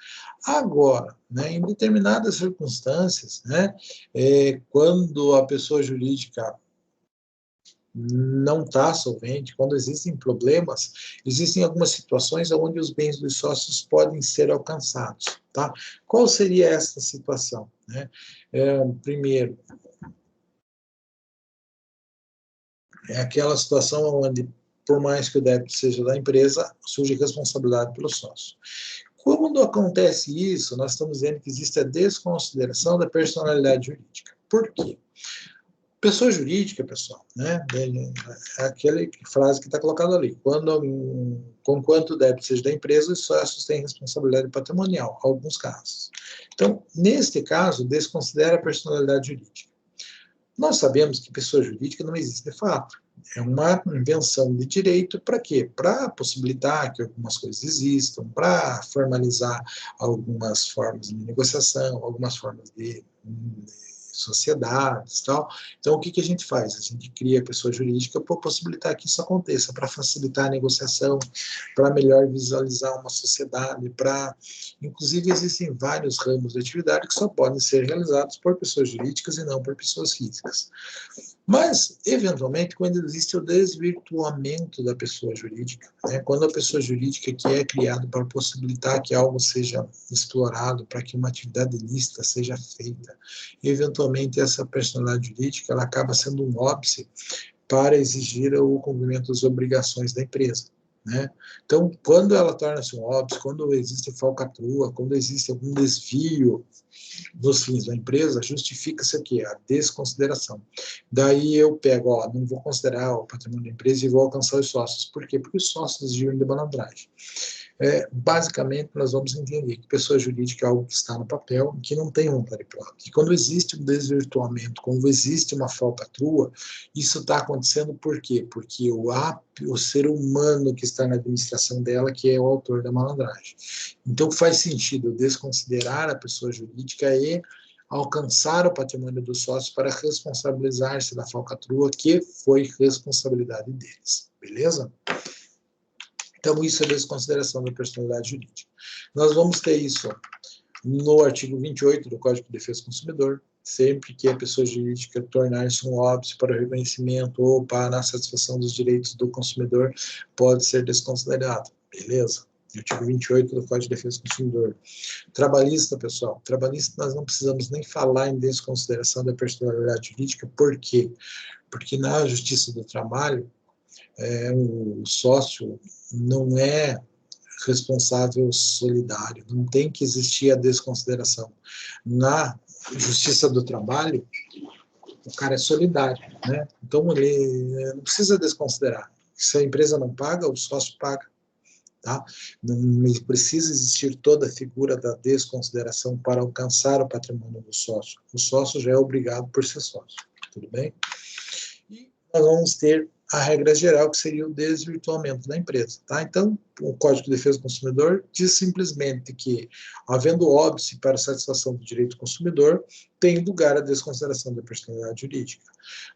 Agora, né, em determinadas circunstâncias, né, quando a pessoa jurídica não está solvente, quando existem problemas, existem algumas situações onde os bens dos sócios podem ser alcançados. Tá? Qual seria essa situação? Né? Primeiro, é aquela situação onde, por mais que o débito seja da empresa, surge responsabilidade pelo sócio. Quando acontece isso, nós estamos dizendo que existe a desconsideração da personalidade jurídica. Por quê? Pessoa jurídica, pessoal, né? É aquela frase que está colocada ali. Conquanto o débito seja da empresa, os sócios têm responsabilidade patrimonial, alguns casos. Então, neste caso, desconsidera a personalidade jurídica. Nós sabemos que pessoa jurídica não existe de fato. É uma invenção de direito para quê? Para possibilitar que algumas coisas existam, para formalizar algumas formas de negociação, algumas formas de sociedades, tal. Então, o que a gente faz? A gente cria a pessoa jurídica para possibilitar que isso aconteça, para facilitar a negociação, para melhor visualizar uma sociedade, inclusive, existem vários ramos de atividade que só podem ser realizados por pessoas jurídicas e não por pessoas físicas. Mas, eventualmente, quando existe o desvirtuamento da pessoa jurídica, né, quando a pessoa jurídica que é criada para possibilitar que algo seja explorado, para que uma atividade ilícita seja feita, eventualmente essa personalidade jurídica ela acaba sendo um óbice para exigir o cumprimento das obrigações da empresa. Né? Então, quando ela torna-se um óbice, quando existe falcatrua, quando existe algum desvio dos fins da empresa, justifica-se o quê? A desconsideração. Daí eu pego, não vou considerar o patrimônio da empresa e vou alcançar os sócios. Por quê? Porque os sócios giram de malandragem. Basicamente, nós vamos entender que pessoa jurídica é algo que está no papel e que não tem vontade própria. E quando existe um desvirtuamento, quando existe uma falcatrua, isso está acontecendo por quê? Porque o ser humano que está na administração dela que é o autor da malandragem. Então, faz sentido desconsiderar a pessoa jurídica e alcançar o patrimônio dos sócios para responsabilizar-se da falcatrua que foi responsabilidade deles. Beleza? Então, isso é desconsideração da personalidade jurídica. Nós vamos ter isso no artigo 28 do Código de Defesa do Consumidor, sempre que a pessoa jurídica tornar-se um óbice para o reconhecimento ou para a satisfação dos direitos do consumidor, pode ser desconsiderado. Beleza? Artigo 28 do Código de Defesa do Consumidor. Trabalhista, pessoal. Trabalhista, nós não precisamos nem falar em desconsideração da personalidade jurídica. Por quê? Porque na Justiça do Trabalho, o sócio não é responsável solidário, não tem que existir a desconsideração. Na Justiça do Trabalho, o cara é solidário, né? Então, ele não precisa desconsiderar. Se a empresa não paga, o sócio paga. Tá? Não precisa existir toda a figura da desconsideração para alcançar o patrimônio do sócio. O sócio já é obrigado por ser sócio. Tudo bem? E nós vamos ter a regra geral, que seria o desvirtuamento da empresa. Tá? Então, o Código de Defesa do Consumidor diz simplesmente que, havendo óbice para satisfação do direito do consumidor, tem lugar a desconsideração da personalidade jurídica.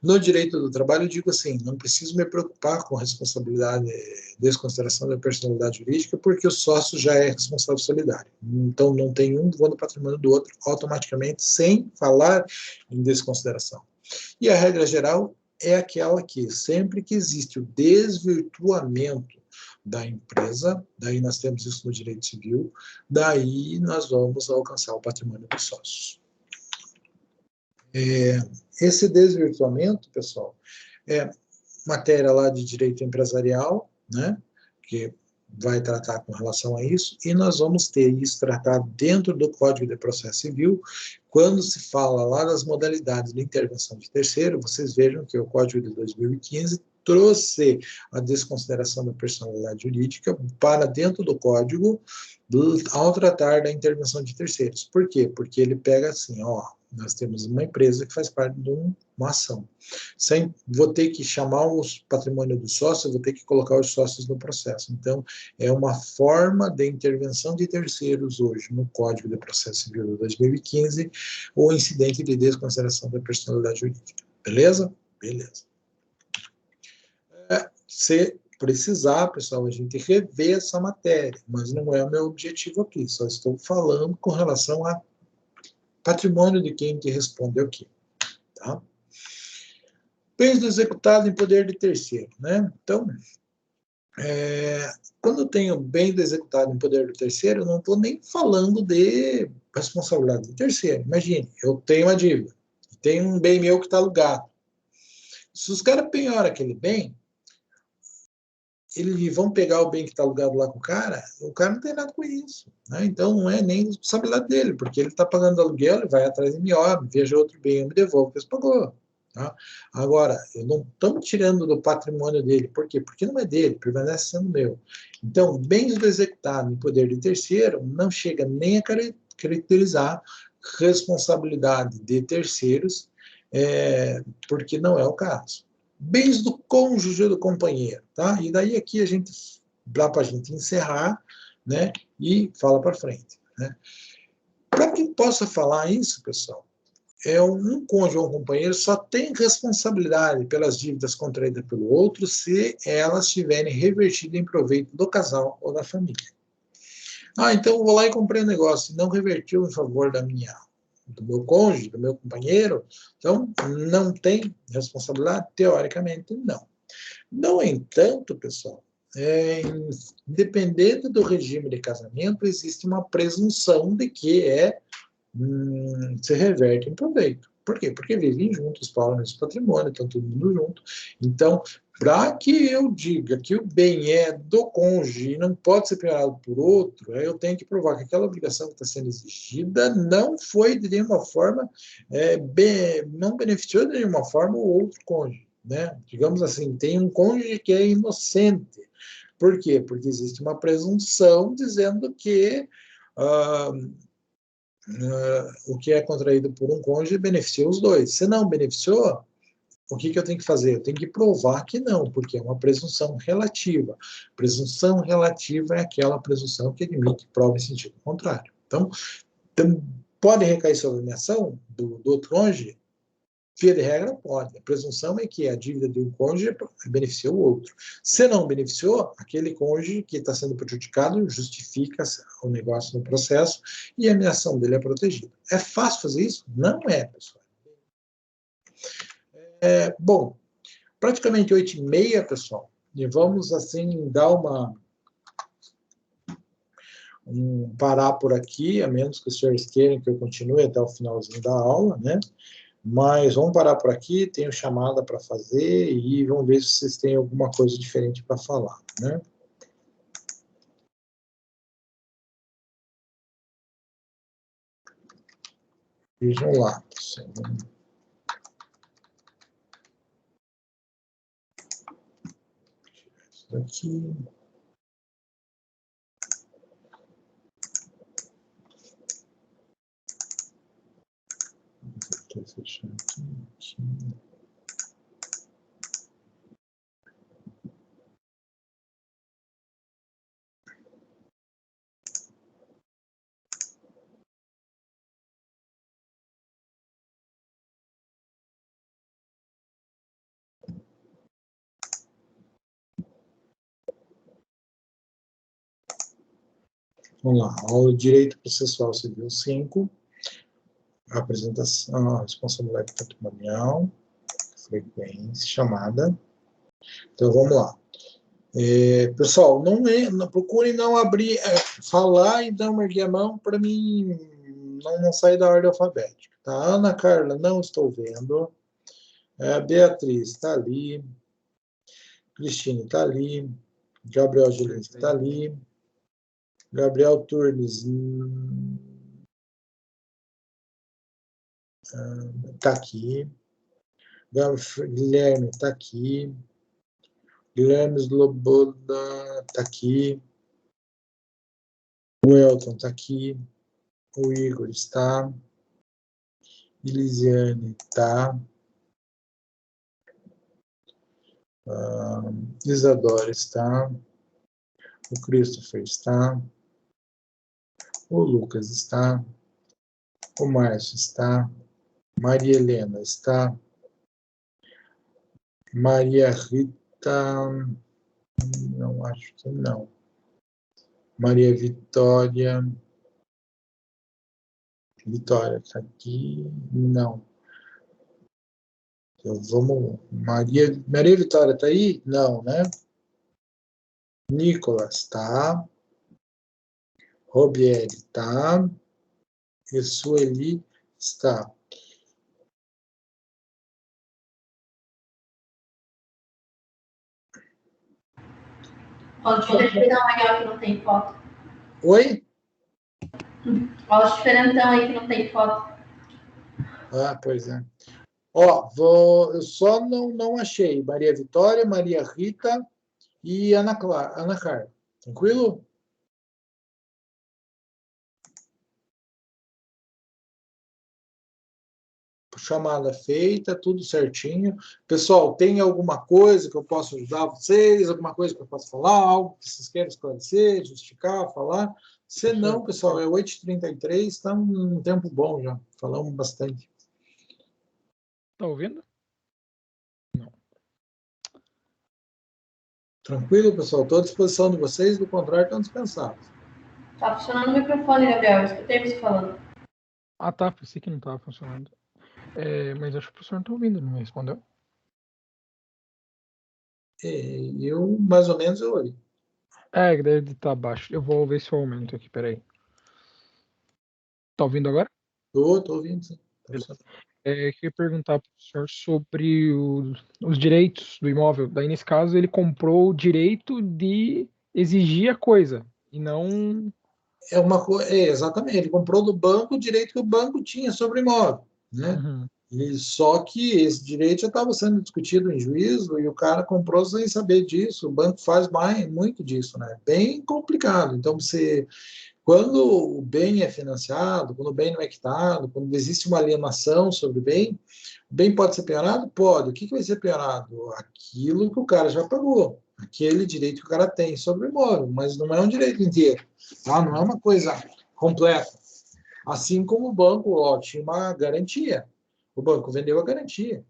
No direito do trabalho, eu digo assim, não preciso me preocupar com a responsabilidade, desconsideração da personalidade jurídica, porque o sócio já é responsável solidário. Então, não tem um dono do patrimônio do outro automaticamente, sem falar em desconsideração. E a regra geral é aquela que, sempre que existe o desvirtuamento da empresa, daí nós temos isso no direito civil, daí nós vamos alcançar o patrimônio dos sócios. Esse desvirtuamento, pessoal, é matéria lá de direito empresarial, né, que vai tratar com relação a isso, e nós vamos ter isso tratado dentro do Código de Processo Civil. Quando se fala lá das modalidades de intervenção de terceiro, vocês vejam que o Código de 2015 trouxe a desconsideração da personalidade jurídica para dentro do Código ao tratar da intervenção de terceiros. Por quê? Porque ele pega assim, ó, nós temos uma empresa que faz parte de uma ação. Vou ter que chamar os patrimônios dos sócios, vou ter que colocar os sócios no processo. Então, é uma forma de intervenção de terceiros hoje no Código de Processo Civil de 2015, o incidente de desconsideração da personalidade jurídica. Beleza? Beleza. Se precisar, pessoal, a gente rever essa matéria, mas não é o meu objetivo aqui, só estou falando com relação a patrimônio de quem te respondeu aqui. Tá? Bens do executado em poder de terceiro. Né? Então, quando eu tenho bem do executado em poder do terceiro, eu não estou nem falando de responsabilidade do terceiro. Imagine, eu tenho uma dívida, tenho um bem meu que está alugado. Se os caras penhoram aquele bem, eles vão pegar o bem que está alugado lá com o cara não tem nada com isso. Né? Então, não é nem responsabilidade dele, porque ele está pagando aluguel, ele vai atrás de mim, veja outro bem, eu me devolvo, porque ele pagou. Tá? Agora, eu não estamos tirando do patrimônio dele. Por quê? Porque não é dele, permanece sendo meu. Então, bens do executado em poder de terceiro não chega nem a caracterizar responsabilidade de terceiros, porque não é o caso. Bens do cônjuge do companheiro, tá? E daí aqui a gente dá para a gente encerrar, né? E fala para frente, né? Para que possa falar isso, pessoal, um cônjuge ou um companheiro só tem responsabilidade pelas dívidas contraídas pelo outro se elas estiverem revertidas em proveito do casal ou da família. Então eu vou lá e comprei um negócio e não revertiu em favor do meu cônjuge, do meu companheiro, então não tem responsabilidade? Teoricamente, não. No entanto, pessoal, independente do regime de casamento, existe uma presunção de que se reverte em proveito. Por quê? Porque vivem juntos, falam nesse patrimônio, estão todo mundo junto. Então, para que eu diga que o bem é do cônjuge e não pode ser penhorado por outro, eu tenho que provar que aquela obrigação que está sendo exigida não foi de nenhuma forma, não beneficiou de nenhuma forma o outro cônjuge. Né? Digamos assim, tem um cônjuge que é inocente. Por quê? Porque existe uma presunção dizendo que o que é contraído por um cônjuge beneficia os dois. Se não beneficiou, o que eu tenho que fazer? Eu tenho que provar que não, porque é uma presunção relativa. Presunção relativa é aquela presunção que admite prova em sentido contrário. Então pode recair sobre a minha ação do outro cônjuge? Via de regra, pode. A presunção é que a dívida de um cônjuge beneficia o outro. Se não beneficiou, aquele cônjuge que está sendo prejudicado justifica o negócio no processo e a minha ação dele é protegida. É fácil fazer isso? Não é, pessoal. Bom, praticamente 8h30, pessoal, e vamos, assim, dar uma parar por aqui, a menos que os senhores queiram que eu continue até o finalzinho da aula, né? Mas vamos parar por aqui, tenho chamada para fazer e vamos ver se vocês têm alguma coisa diferente para falar, né? Vejam lá, pessoal. Isso daqui. Vou fechar aqui. Vamos lá, aula de Direito Processual Civil 5, apresentação, responsabilidade patrimonial, frequência, chamada. Então, vamos lá. Pessoal, não procurem não abrir, falar e não erguer a mão para mim não sair da ordem alfabética. Tá? Ana Carla, não estou vendo. Beatriz está ali. Cristine está ali. Gabriel Gilles está ali. Gabriel Turnes está aqui. Guilherme está aqui. Guilherme Sloboda está aqui. O Elton está aqui. O Igor está. Elisiane está. Isadora está. O Christopher está. O Lucas está. O Márcio está. Maria Helena está. Maria Rita, não acho que não. Maria Vitória. Vitória está aqui? Não. Então, vamos. Maria Vitória está aí? Não, né? Nicolas está. Robieri está. E Sueli está. Ó, deixa eu pegar um legal que não tem foto. Oi? Ó, os diferentão aí que não tem foto. Pois é. Ó, eu só não achei Maria Vitória, Maria Rita e Ana Carla. Tranquilo? Chamada feita, tudo certinho. Pessoal, tem alguma coisa que eu possa ajudar vocês? Alguma coisa que eu possa falar? Algo que vocês querem esclarecer, justificar, falar? Se não, pessoal, é 8h33, está um tempo bom já. Falamos bastante. Tá ouvindo? Não. Tranquilo, pessoal? Estou à disposição de vocês, do contrário, estão dispensados. Tá funcionando o microfone, Gabriel. Eu escutei você falando. Ah, tá. Pensei que não estava funcionando. Mas acho que o professor não está ouvindo, não me respondeu. Eu, mais ou menos, eu ouvi. Deve estar baixo. Eu vou ver se eu aumento aqui, peraí. Tá ouvindo agora? Estou ouvindo, sim. Queria perguntar para o senhor sobre os direitos do imóvel. Daí, nesse caso, ele comprou o direito de exigir a coisa e não... Exatamente, ele comprou do banco o direito que o banco tinha sobre o imóvel, né? Uhum. Só que esse direito já estava sendo discutido em juízo e o cara comprou sem saber disso. O banco faz muito disso, né? Bem complicado. Então, quando o bem é financiado, quando o bem não é quitado, quando existe uma alienação sobre o bem pode ser penhorado? Pode. O que vai ser penhorado? Aquilo que o cara já pagou, aquele direito que o cara tem sobre o imóvel, mas não é um direito inteiro, tá? Não é uma coisa completa. Assim como o banco tinha uma garantia. O banco vendeu a garantia.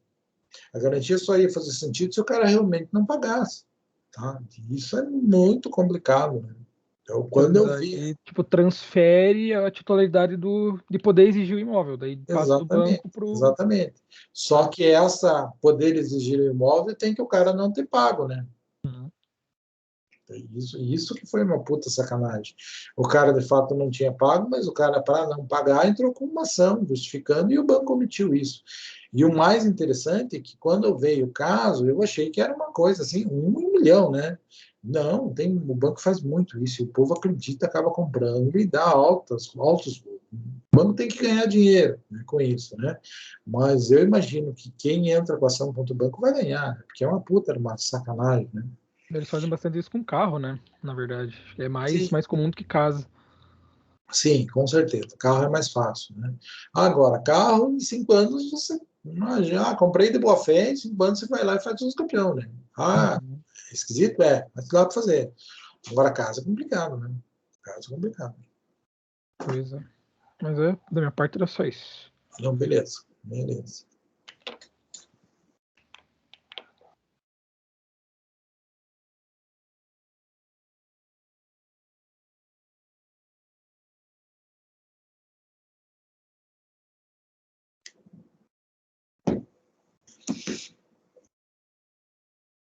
A garantia só ia fazer sentido se o cara realmente não pagasse. Tá? Isso é muito complicado, né? Então, quando eu vi... Tipo, transfere a titularidade de poder exigir o imóvel. Daí passa do banco para o... Exatamente. Só que essa poder exigir o imóvel tem que o cara não ter pago, né? Uhum. Isso que foi uma puta sacanagem. O cara, de fato, não tinha pago, mas o cara, para não pagar, entrou com uma ação, justificando, e o banco omitiu isso. E o mais interessante é que, quando veio o caso, eu achei que era uma coisa assim, 1 em 1 milhão, né? Não, o banco faz muito isso, e o povo acredita, acaba comprando e dá altos. O banco tem que ganhar dinheiro, né, com isso, né? Mas eu imagino que quem entra com ação contra o banco vai ganhar, porque é uma puta, uma sacanagem, né? Eles fazem bastante isso com carro, né? Na verdade. É Sim, mais comum do que casa. sim, com certeza. Carro é mais fácil, né? Agora, carro, em 5 anos, você imagina, comprei de boa fé, em 5 anos você vai lá e faz os campeão, né? Ah, Uhum. é esquisito? É, mas dá para fazer. Agora, casa é complicado, né? Casa é complicado. Pois é. Mas da minha parte era só isso. Não, beleza, beleza.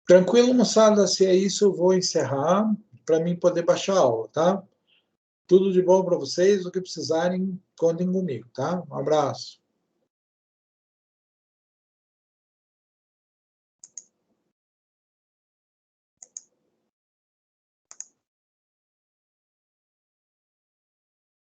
Tranquilo, moçada, se é isso, eu vou encerrar para mim poder baixar a aula, tá? Tudo de bom para vocês, o que precisarem, contem comigo, tá? Um abraço.